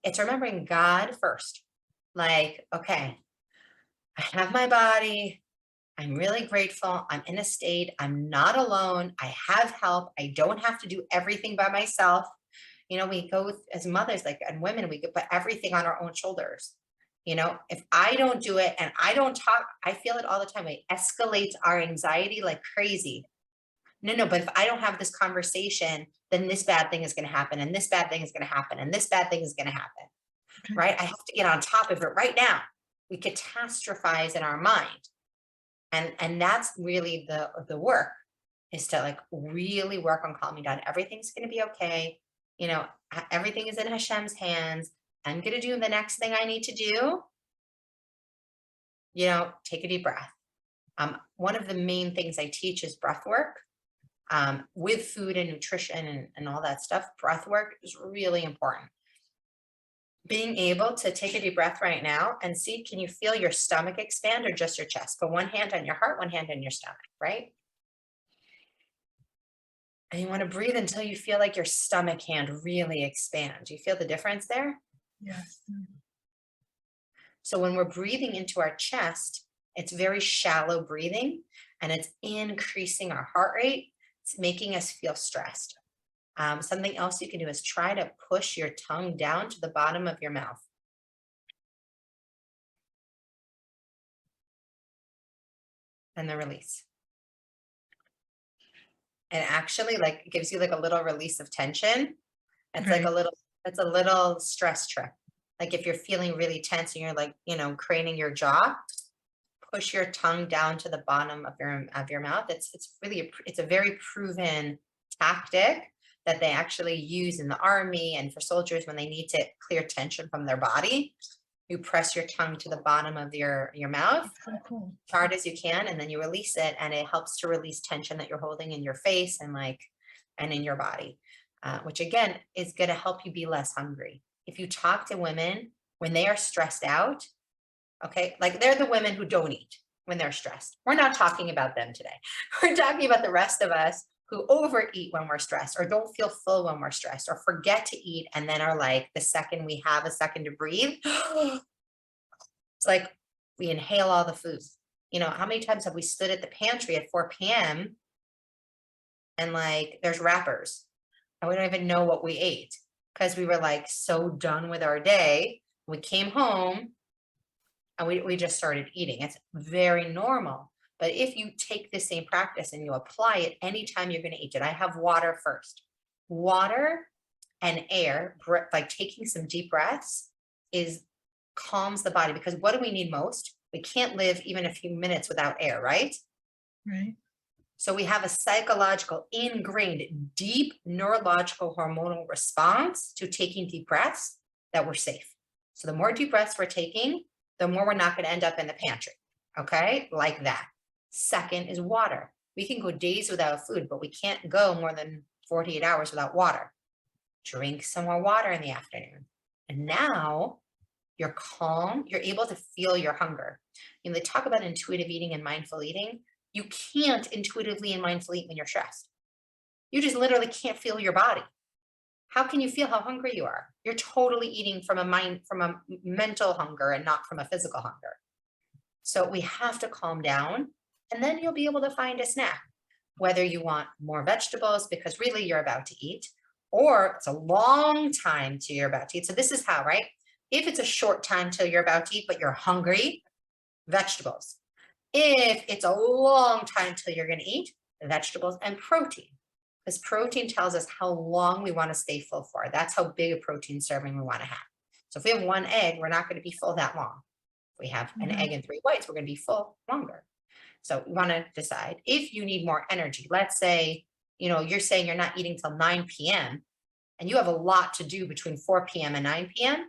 It's remembering God first. Like, okay, I have my body. I'm really grateful. I'm in a state. I'm not alone. I have help. I don't have to do everything by myself. We go as mothers, like, and women, we could put everything on our own shoulders. If I don't do it and I don't talk, I feel it all the time. It escalates our anxiety like crazy. No, but if I don't have this conversation, then this bad thing is going to happen, and this bad thing is going to happen, and this bad thing is going to happen. Okay. Right? I have to get on top of it right now. We catastrophize in our mind. And that's really the work, is to like really work on calming down. Everything's going to be okay. Everything is in Hashem's hands. I'm going to do the next thing I need to do. Take a deep breath. One of the main things I teach is breath work. With food and nutrition and all that stuff. Breath work is really important. Being able to take a deep breath right now and see, can you feel your stomach expand or just your chest? Put one hand on your heart, one hand on your stomach, right? And you want to breathe until you feel like your stomach hand really expands. You feel the difference there? Yes. So when we're breathing into our chest, it's very shallow breathing, and it's increasing our heart rate. It's making us feel stressed. Something else you can do is try to push your tongue down to the bottom of your mouth. And then release. And actually like gives you like a little release of tension. It's like it's a little stress trip. Like if you're feeling really tense and you're like, craning your jaw, push your tongue down to the bottom of your mouth. It's a very proven tactic that they actually use in the army and for soldiers when they need to clear tension from their body. You press your tongue to the bottom of your mouth, cool. as hard as you can, and then you release it, and it helps to release tension that you're holding in your face and in your body, which again is going to help you be less hungry. If you talk to women when they are stressed out, okay, like they're the women who don't eat when they're stressed. We're not talking about them today. We're talking about the rest of us who overeat when we're stressed, or don't feel full when we're stressed, or forget to eat and then are like, the second we have a second to breathe, it's like we inhale all the food. How many times have we stood at the pantry at 4 p.m. and like there's wrappers and we don't even know what we ate because we were like so done with our day. We came home and we just started eating. It's very normal. But if you take the same practice and you apply it anytime you're going to eat it, I have water first. Water and air, like taking some deep breaths, calms the body, because what do we need most? We can't live even a few minutes without air, right? Right. So we have a psychological, ingrained, deep neurological hormonal response to taking deep breaths that we're safe. So the more deep breaths we're taking, the more we're not going to end up in the pantry. Okay, like that. Second is water. We can go days without food, but we can't go more than 48 hours without water. Drink some more water in the afternoon. And now you're calm. You're able to feel your hunger. They talk about intuitive eating and mindful eating. You can't intuitively and mindfully eat when you're stressed. You just literally can't feel your body. How can you feel how hungry you are? You're totally eating from a mental hunger and not from a physical hunger. So we have to calm down, and then you'll be able to find a snack, whether you want more vegetables because really you're about to eat, or it's a long time till you're about to eat. So this is how, right? If it's a short time till you're about to eat, but you're hungry, vegetables. If it's a long time till you're going to eat, vegetables and protein. Because protein tells us how long we want to stay full for. That's how big a protein serving we want to have. So if we have one egg, we're not going to be full that long. If we have an egg and 3 whites, we're going to be full longer. So we want to decide if you need more energy. Let's say, you're saying you're not eating till 9 p.m. and you have a lot to do between 4 p.m. and 9 p.m.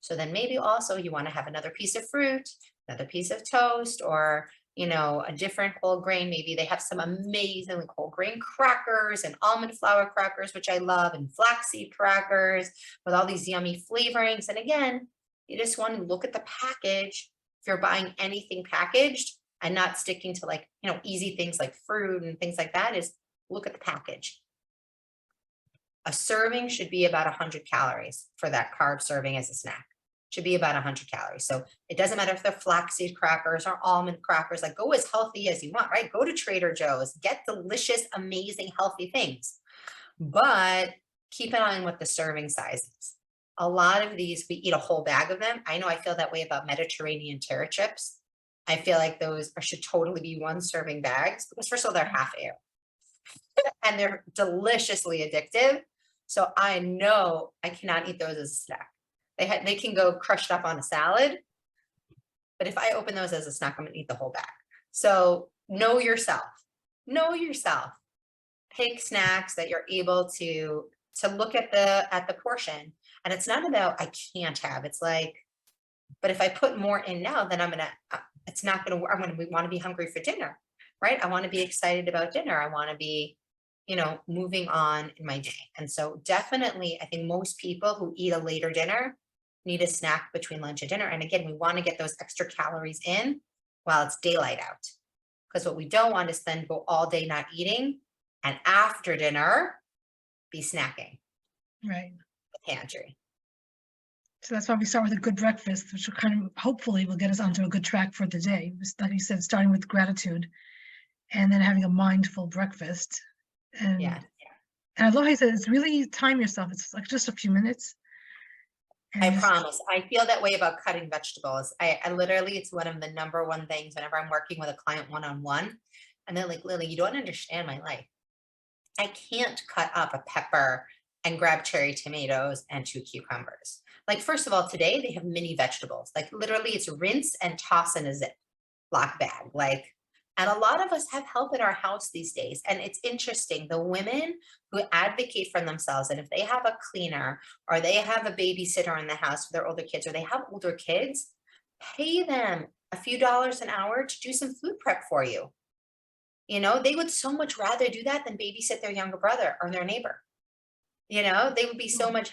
So then maybe also you want to have another piece of fruit, another piece of toast, or a different whole grain. Maybe they have some amazing whole grain crackers and almond flour crackers, which I love, and flaxseed crackers with all these yummy flavorings. And again, you just want to look at the package. If you're buying anything packaged and not sticking to easy things like fruit and things like that, is look at the package. A serving should be about 100 calories for that carb serving as a snack. Should be about 100 calories. So it doesn't matter if they're flaxseed crackers or almond crackers, like go as healthy as you want, right? Go to Trader Joe's, get delicious, amazing, healthy things, but keep an eye on what the serving size is. A lot of these, we eat a whole bag of them. I know I feel that way about Mediterranean terra chips. I feel like those should totally be 1 serving bags, because first of all, they're half air and they're deliciously addictive. So I know I cannot eat those as a snack. They can go crushed up on a salad, but if I open those as a snack, I'm gonna eat the whole bag. So know yourself. Know yourself. Pick snacks that you're able to look at the portion. And it's not about I can't have. It's like, but if I put more in now, then I'm gonna we want to be hungry for dinner, right? I want to be excited about dinner. I want to be moving on in my day. And so definitely, I think most people who eat a later dinner need a snack between lunch and dinner. And again, we want to get those extra calories in while it's daylight out. Because what we don't want is then go all day not eating and after dinner be snacking. Right. The pantry. So that's why we start with a good breakfast, which will kind of hopefully will get us onto a good track for the day. Like you said, starting with gratitude and then having a mindful breakfast. And Yeah. And I love how you said it's really time yourself. It's like just a few minutes. I promise. I feel that way about cutting vegetables. I literally, it's one of the number one things whenever I'm working with a client one-on-one, and they're like, Lily, you don't understand my life. I can't cut up a pepper and grab cherry tomatoes and 2 cucumbers. Like, first of all, today they have mini vegetables. Like literally it's rinse and toss in a Ziploc bag. And a lot of us have help in our house these days. And it's interesting, the women who advocate for themselves, and if they have a cleaner or they have a babysitter in the house for their older kids, or they have older kids, pay them a few dollars an hour to do some food prep for you. They would so much rather do that than babysit their younger brother or their neighbor. They would be so much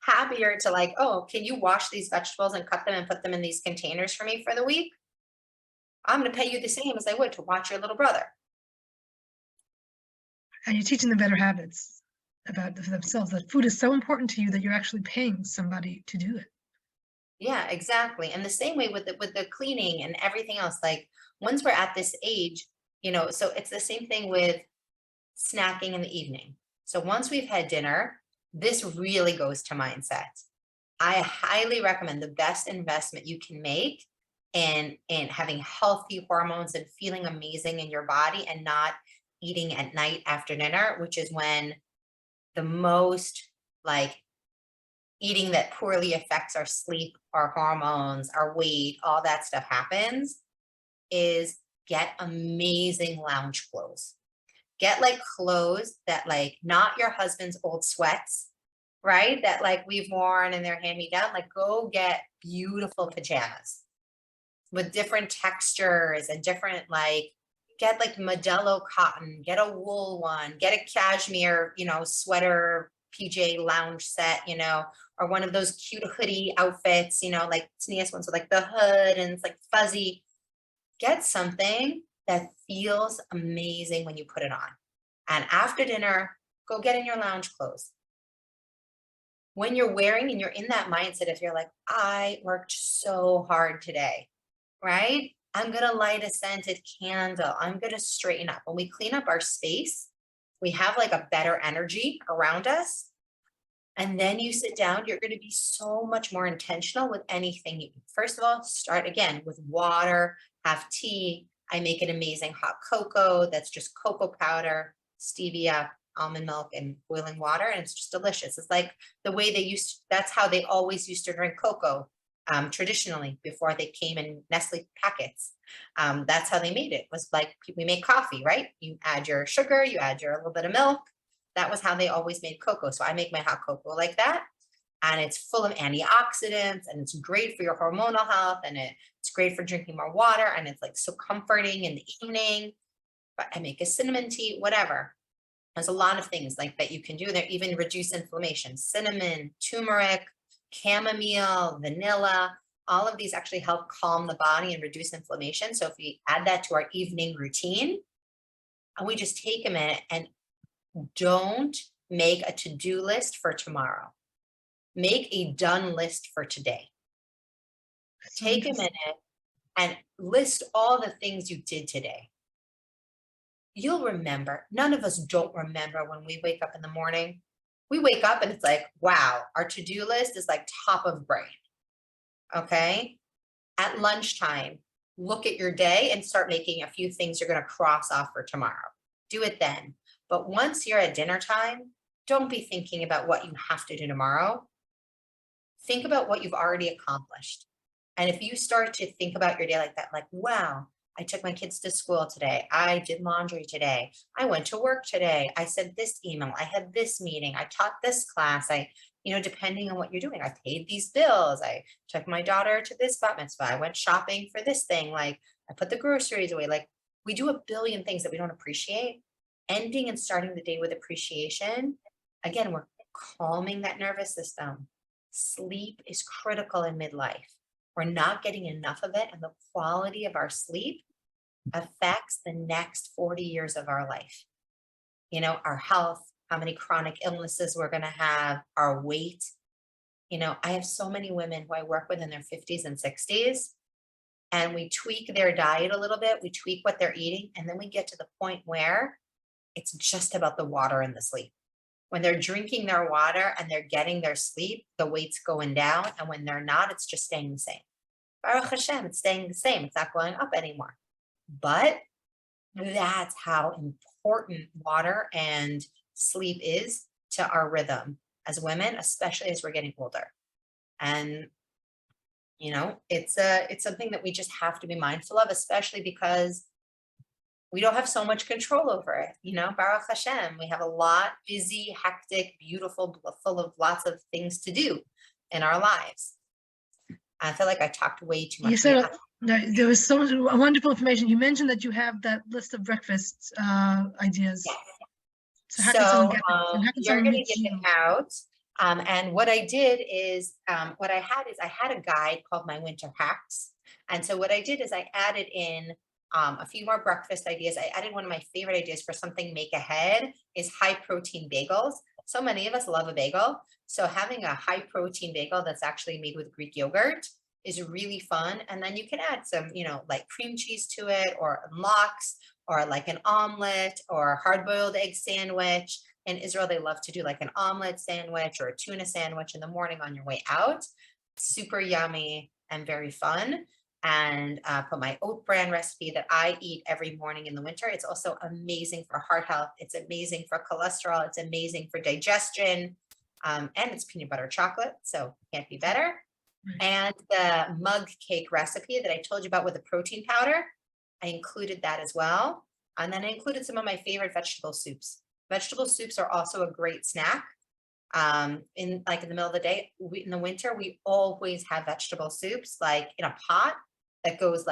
happier to like, oh, can you wash these vegetables and cut them and put them in these containers for me for the week? I'm going to pay you the same as I would to watch your little brother. And you're teaching them better habits about themselves. That food is so important to you that you're actually paying somebody to do it. Yeah, exactly. And the same way with the cleaning and everything else. Like once we're at this age, so it's the same thing with snacking in the evening. So once we've had dinner, this really goes to mindset. I highly recommend the best investment you can make in having healthy hormones and feeling amazing in your body, and not eating at night after dinner, which is when the most eating that poorly affects our sleep, our hormones, our weight, all that stuff happens, is get amazing lounge clothes. Get clothes that not your husband's old sweats, right? That we've worn and they're hand-me-down. Go get beautiful pajamas with different textures and different get Modelo cotton, get a wool one, get a cashmere, sweater, PJ lounge set, or one of those cute hoodie outfits, sneeze ones with the hood and it's fuzzy. Get something that feels amazing when you put it on. And after dinner, go get in your lounge clothes. When you're wearing and you're in that mindset, if you're like, I worked so hard today, right? I'm going to light a scented candle. I'm going to straighten up. When we clean up our space, we have a better energy around us. And then you sit down, you're going to be so much more intentional with anything you eat. First of all, start again with water, have tea. I make an amazing hot cocoa that's just cocoa powder, stevia, almond milk, and boiling water. And it's just delicious. It's like the way that's how they always used to drink cocoa traditionally before they came in Nestle packets. That's how they made it. It was we make coffee, right? You add your sugar, you add your little bit of milk. That was how they always made cocoa. So I make my hot cocoa like that. And it's full of antioxidants and it's great for your hormonal health and it's great for drinking more water and it's like so comforting in the evening. But I make a cinnamon tea, whatever. There's a lot of things like that you can do there, even reduce inflammation. Cinnamon, turmeric, chamomile, vanilla, all of these actually help calm the body and reduce inflammation. So if we add that to our evening routine, and we just take a minute and don't make a to-do list for tomorrow. Make a done list for today. So Take a interesting. minute and list all the things you did today. You'll remember. None of us don't remember when we wake up in the morning. We wake up and it's like, wow, our to-do list is like top of brain. Okay. At lunchtime, look at your day and start making a few things you're going to cross off for tomorrow. Do it then. But once you're at dinner time, don't be thinking about what you have to do tomorrow. Think about what you've already accomplished. And if you start to think about your day like that, like, wow, I took my kids to school today. I did laundry today. I went to work today. I sent this email. I had this meeting. I taught this class. Depending on what you're doing, I paid these bills. I took my daughter to this bat mitzvah. I went shopping for this thing. Like I put the groceries away. Like we do a billion things that we don't appreciate. Ending and starting the day with appreciation. Again, we're calming that nervous system. Sleep is critical in midlife. We're not getting enough of it, and the quality of our sleep affects the next 40 years of our life. Our health, how many chronic illnesses we're going to have, our weight. I have so many women who I work with in their 50s and 60s, and we tweak their diet a little bit, we tweak what they're eating, and then we get to the point where it's just about the water and the sleep. When they're drinking their water and they're getting their sleep, the weight's going down. And when they're not, it's just staying the same. Baruch Hashem, it's staying the same. It's not going up anymore. But that's how important water and sleep is to our rhythm as women, especially as we're getting older. And it's something that we just have to be mindful of, especially because we don't have so much control over it. Baruch Hashem, we have a lot, busy, hectic, beautiful, full of lots of things to do in our lives. I feel like I talked way too much. You said there was so much wonderful information. You mentioned that you have that list of breakfast ideas. Yes. So how can someone So get it? And how can you're someone going to reach get it you? out. And what I did is, I had a guide called My Winter Hacks. And so what I did is I added in a few more breakfast ideas. I added one of my favorite ideas for something make ahead is high protein bagels. So many of us love a bagel. So having a high protein bagel that's actually made with Greek yogurt is really fun. And then you can add some, like cream cheese to it or lox or like an omelet or a hard-boiled egg sandwich. In Israel, they love to do like an omelet sandwich or a tuna sandwich in the morning on your way out. Super yummy and very fun. And put my oat bran recipe that I eat every morning in the winter. It's also amazing for heart health. It's amazing for cholesterol. It's amazing for digestion. And it's peanut butter chocolate, so can't be better. Right. And the mug cake recipe that I told you about with the protein powder, I included that as well. And then I included some of my favorite vegetable soups. Vegetable soups are also a great snack. In the middle of the day, in the winter, we always have vegetable soups, like in a pot that goes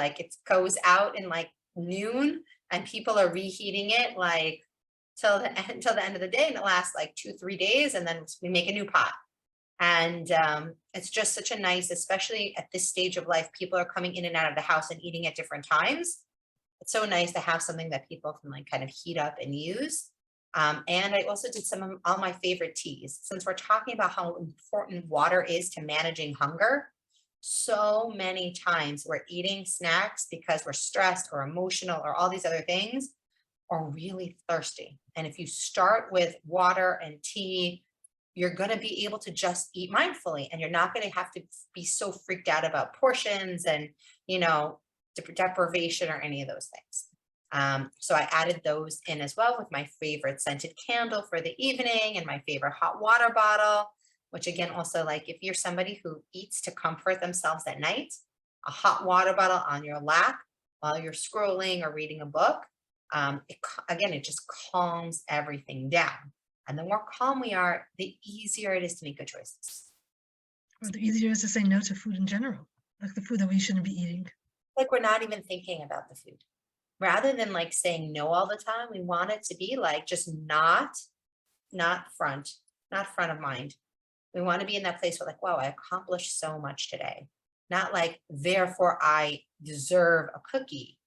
goes out in like noon, and people are reheating it like till the end of the day, and it lasts like 2-3 days, and then we make a new pot. And it's just such a nice, especially at this stage of life, people are coming in and out of the house and eating at different times. It's so nice to have something that people can like kind of heat up and use. And I also did some of all my favorite teas. Since we're talking about how important water is to managing hunger, so many times we're eating snacks because we're stressed or emotional or all these other things, or really thirsty. And if you start with water and tea, you're going to be able to just eat mindfully, and you're not going to have to be so freaked out about portions and, deprivation or any of those things. So I added those in as well with my favorite scented candle for the evening and my favorite hot water bottle, which again, also like if you're somebody who eats to comfort themselves at night, a hot water bottle on your lap while you're scrolling or reading a book, it just calms everything down. And the more calm we are, the easier it is to make good choices. Or the easier it is to say no to food in general, like the food that we shouldn't be eating. Like we're not even thinking about the food. Rather than like saying no all the time, we want it to be like just not front, not front of mind. We want to be in that place where like, wow, I accomplished so much today. Not like, therefore I deserve a cookie.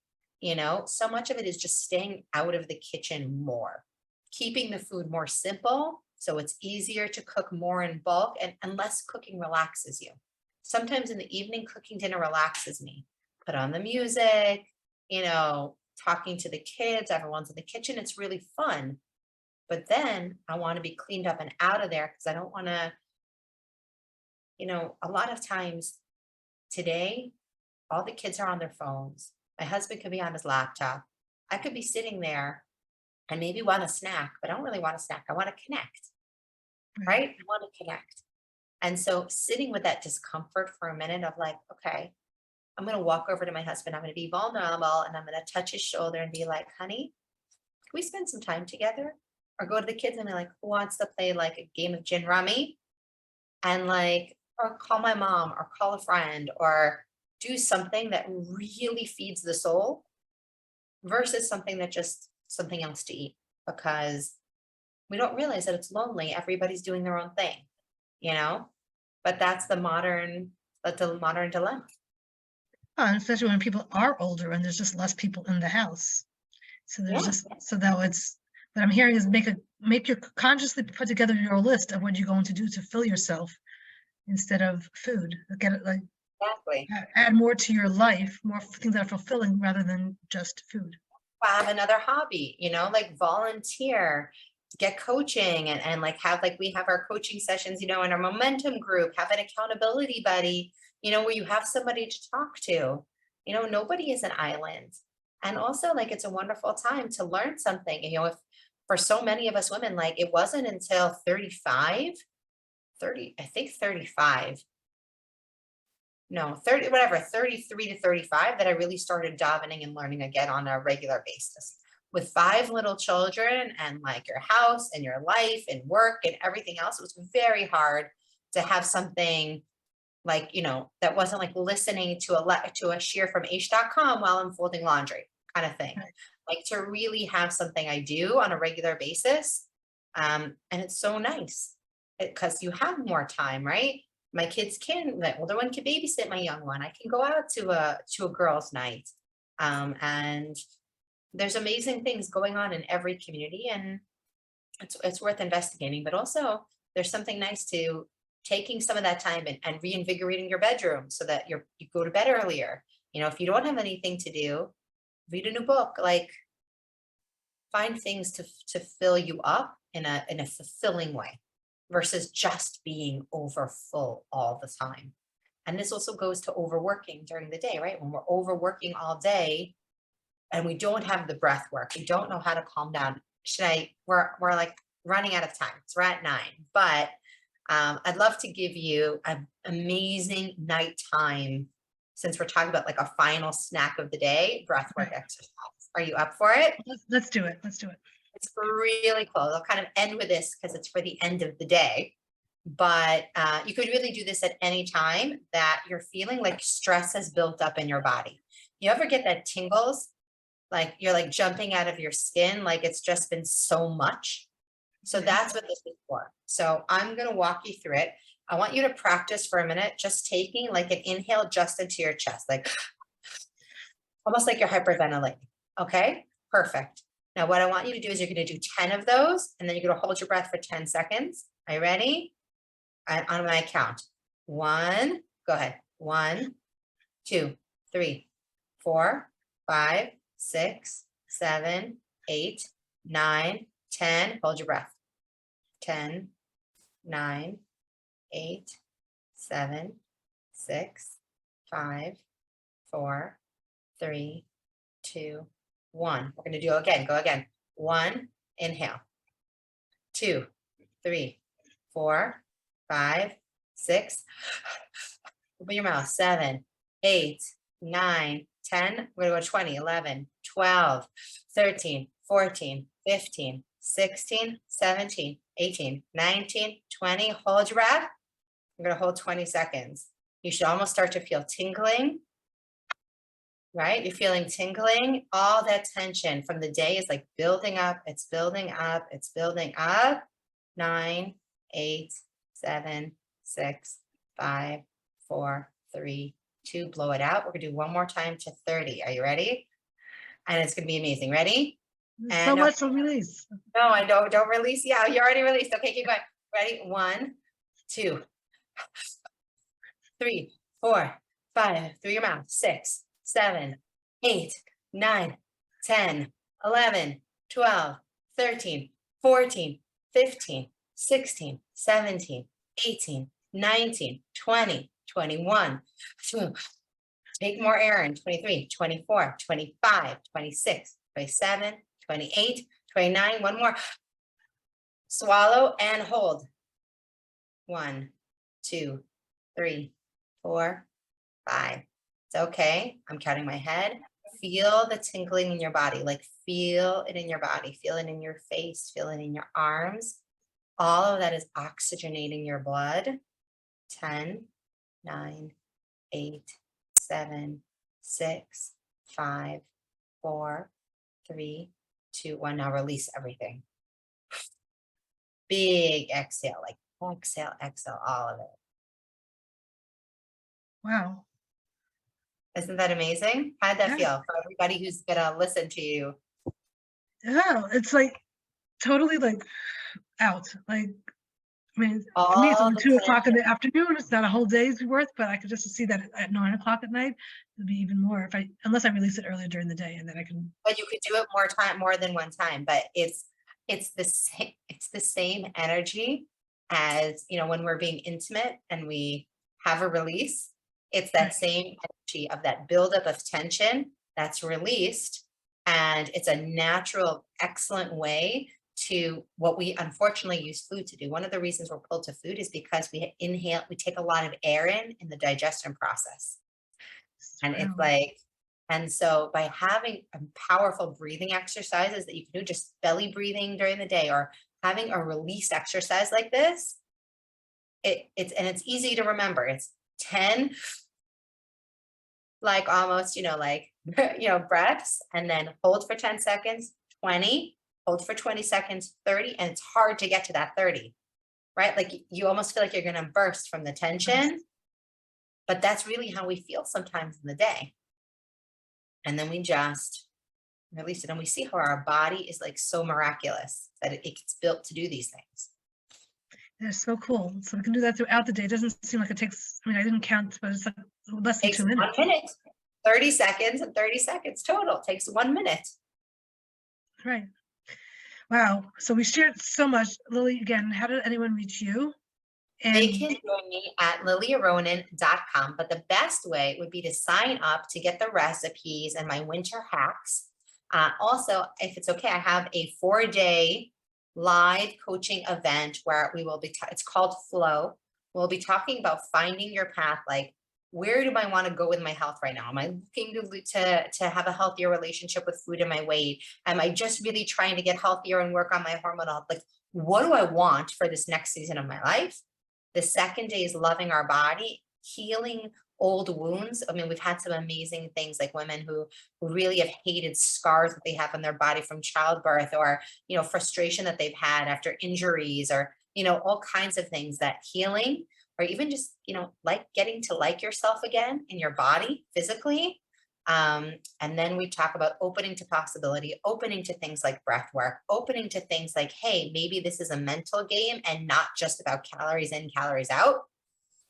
So much of it is just staying out of the kitchen more, keeping the food more simple. So it's easier to cook more in bulk and less cooking relaxes you. Sometimes in the evening, cooking dinner relaxes me. Put on the music, talking to the kids, everyone's in the kitchen. It's really fun. But then I want to be cleaned up and out of there because I don't want to, a lot of times today, all the kids are on their phones. My husband could be on his laptop. I could be sitting there and maybe want a snack, but I don't really want a snack. I want to connect, right? I want to connect. And so sitting with that discomfort for a minute of like, okay, I'm going to walk over to my husband. I'm going to be vulnerable and I'm going to touch his shoulder and be like, honey, can we spend some time together? Or go to the kids and be like, who wants to play like a game of gin rummy? And like, or call my mom or call a friend or do something that really feeds the soul versus something that just something else to eat because we don't realize that it's lonely. Everybody's doing their own thing, but that's the modern dilemma. And especially when people are older and there's just less people in the house. So there's Yeah. just, so that it's, what I'm hearing is make your consciously put together your list of what you're going to do to fill yourself instead of food. Get it, like Exactly. add more to your life, more things that are fulfilling rather than just food. Have another hobby, like volunteer, get coaching and like have like we have our coaching sessions, in our momentum group, have an accountability buddy, where you have somebody to talk to. Nobody is an island. And also like it's a wonderful time to learn something. If for so many of us women, like it wasn't until 35, 30, I think 35. No, 30, whatever, 33 to 35 that I really started davening and learning again on a regular basis. With 5 little children and like your house and your life and work and everything else, it was very hard to have something like, that wasn't like listening to a share from H.com while I'm folding laundry kind of thing. Right. Like to really have something I do on a regular basis. And it's so nice because you have more time, right? My kids the older one can babysit my young one. I can go out to a girls' night. And there's amazing things going on in every community and it's worth investigating, but also there's something nice to taking some of that time and reinvigorating your bedroom so that you go to bed earlier. If you don't have anything to do, read a new book, like find things to fill you up in a fulfilling way versus just being over full all the time. And this also goes to overworking during the day, right? When we're overworking all day and we don't have the breath work, we don't know how to calm down. We're like running out of time. We're at 9, but I'd love to give you an amazing nighttime, since we're talking about like a final snack of the day, breath work exercise. Are you up for it? Let's do it. Let's do it. It's really cool. I'll kind of end with this because it's for the end of the day. But you could really do this at any time that you're feeling like stress has built up in your body. You ever get that tingles? Like you're like jumping out of your skin, like it's just been so much. So that's what this is for. So I'm going to walk you through it. I want you to practice for a minute, just taking like an inhale just into your chest, like almost like you're hyperventilating. Okay, perfect. Now, what I want you to do is you're going to do 10 of those, and then you're going to hold your breath for 10 seconds. Are you ready? And on my count. 1, go ahead. 1, 2, 3, 4, 5, 6, 7, 8, 9, 10. Hold your breath. 10, 9, 8, 7, 6, 5, 4, 3, 2, 1. We're going to do it again. Go again. 1, inhale. 2, 3, 4, 5, 6. Open your mouth. 7, 8, 9, 10. We're going to go 20, 11, 12, 13, 14, 15, 16, 17, 18, 19, 20. Hold your breath. You're going to hold 20 seconds. You should almost start to feel tingling, right? You're feeling tingling. All that tension from the day is like building up. It's building up. It's building up. 9, 8, 7, 6, 5, 4, 3, 2. Blow it out. We're going to do one more time to 30. Are you ready? And it's going to be amazing. Ready? There's so And much to release. no, I don't release. Yeah, you already released. Okay, keep going. Ready? 1, 2, 3, 4, 5. Through your mouth. 6, 7, 8, 9, 10, 11, 12, 13, 14, 15, 16, 17, 18, 19, 20, 21. Take more air in. 23, 24, 25, 26, 27, 28, 29. One more. Swallow and hold. 1, 2, 3, 4, 5. It's okay. I'm counting my head. Feel the tingling in your body. Like feel it in your body. Feel it in your face. Feel it in your arms. All of that is oxygenating your blood. 10, 9, 8, 7, 6, 5, 4, 3, 2, 1. Now release everything. Big exhale, like exhale, exhale, all of it. Wow. Isn't that amazing? How'd that Yeah. feel for everybody who's gonna listen to you? Yeah. It's like totally like out. Like, I mean, for me, it's All only the 2 o'clock in tension. the afternoon. It's not a whole day's worth, but I could just see that at 9 o'clock at night, it'd be even more if unless I release it earlier during the day, and then I can. But you could do it more than one time. But it's the same energy as when we're being intimate and we have a release. It's that Right. same energy of that buildup of tension that's released, and it's a natural, excellent way to what we unfortunately use food to do. One of the reasons we're pulled to food is because we take a lot of air in the digestion process. And it's Wow. like, and so by having powerful breathing exercises that you can do, just belly breathing during the day, or having a release exercise like this, it's easy to remember. It's 10, like almost, breaths, and then hold for 10 seconds, 20, hold for 20 seconds, 30, and it's hard to get to that 30, right? Like you almost feel like you're going to burst from the tension, but that's really how we feel sometimes in the day. And then we just release it, and we see how our body is like so miraculous that it gets built to do these things. They're so cool. So we can do that throughout the day. It doesn't seem like it takes, I mean, I didn't count, but it's like less than Takes 2 1 minutes. minute, 30 seconds, and 30 seconds total. Takes 1 minute. Right. Wow. So we shared so much. Lily, again, how did anyone reach you? They And can join me at lilyaronin.com, but the best way would be to sign up to get the recipes and my winter hacks. Also, if it's okay, I have a 4-day live coaching event where we will be, it's called Flow. We'll be talking about finding your path, like where do I want to go with my health right now? Am I looking to have a healthier relationship with food and my weight? Am I just really trying to get healthier and work on my hormonal health? Like, what do I want for this next season of my life? The second day is loving our body, healing old wounds. I mean, we've had some amazing things, like women who really have hated scars that they have on their body from childbirth, or, frustration that they've had after injuries, or, all kinds of things. That healing, or even just, like getting to like yourself again in your body physically. And then we talk about opening to possibility, opening to things like breath work, opening to things like, hey, maybe this is a mental game and not just about calories in, calories out.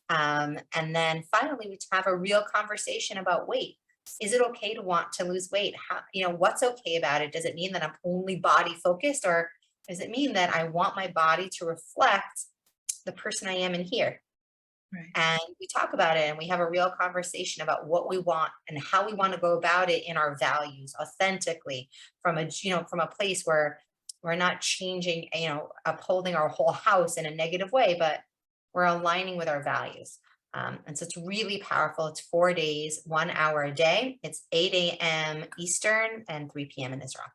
And then finally, we have a real conversation about weight. Is it okay to want to lose weight? How, what's okay about it? Does it mean that I'm only body focused, or does it mean that I want my body to reflect the person I am in here? right. And we talk about it, and we have a real conversation about what we want and how we want to go about it in our values authentically, from a place where we're not changing, upholding our whole house in a negative way, but we're aligning with our values. And so it's really powerful. It's 4 days, 1 hour a day. It's 8 a.m. Eastern and 3 p.m. in Israel.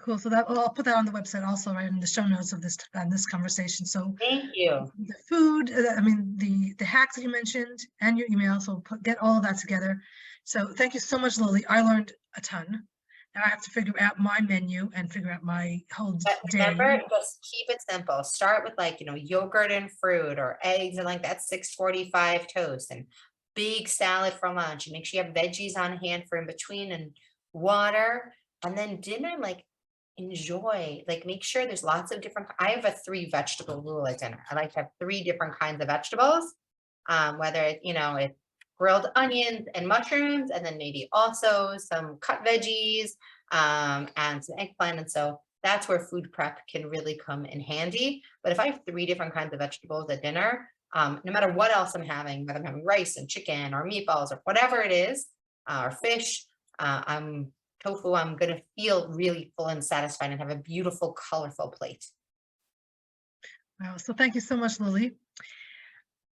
Cool. So that I'll put that on the website also, right in the show notes of this conversation. So Thank you. the food, I mean, the hacks that you mentioned and your email. So get all of that together. So thank you so much, Lily. I learned a ton. Now I have to figure out my menu and figure out my whole But day. remember, just keep it simple. Start with like, yogurt and fruit or eggs and like that 645 toast and big salad for lunch. And make sure you have veggies on hand for in between and water. And then dinner, like enjoy, like make sure there's lots of different, I have a 3 vegetable rule at dinner. I like to have 3 different kinds of vegetables. Whether it's grilled onions and mushrooms, and then maybe also some cut veggies, and some eggplant. And so that's where food prep can really come in handy. But if I have 3 different kinds of vegetables at dinner, no matter what else I'm having, whether I'm having rice and chicken or meatballs or whatever it is, or fish, I'm tofu, I'm going to feel really full and satisfied and have a beautiful, colorful plate. Wow. So thank you so much, Lily.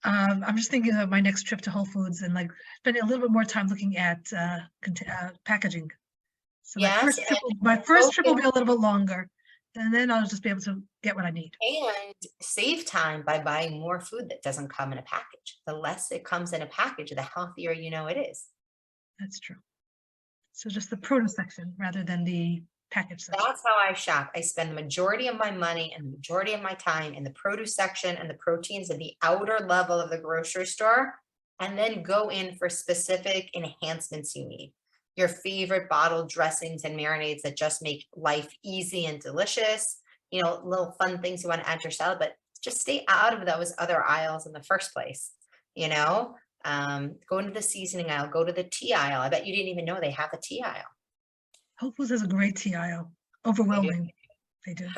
I'm just thinking of my next trip to Whole Foods and like spending a little bit more time looking at packaging. So that Yes, my first trip will focus be a little bit longer, and then I'll just be able to get what I need. and save time by buying more food that doesn't come in a package. The less it comes in a package, the healthier it is. That's true. So just the produce section rather than the package section. That's how I shop. I spend the majority of my money and the majority of my time in the produce section and the proteins in the outer level of the grocery store, and then go in for specific enhancements you need. Your favorite bottled dressings and marinades that just make life easy and delicious, little fun things you want to add to your salad, but just stay out of those other aisles in the first place. Go into the seasoning aisle, go to the tea aisle. I bet you didn't even know they have a tea aisle. Whole Foods has a great tea aisle. They do. Overwhelming. They do.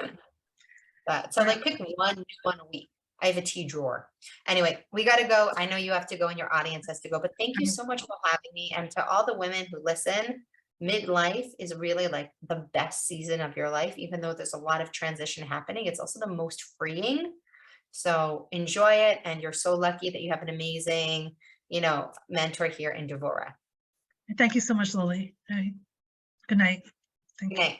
So like pick one a week. I have a tea drawer. Anyway, we got to go. I know you have to go and your audience has to go, but thank you so much for having me. And to all the women who listen, midlife is really like the best season of your life, even though there's a lot of transition happening. It's also the most freeing. So enjoy it. And you're so lucky that you have an amazing, mentor here in Devora. Thank you so much, Lily. Good night. Thank Good you. night.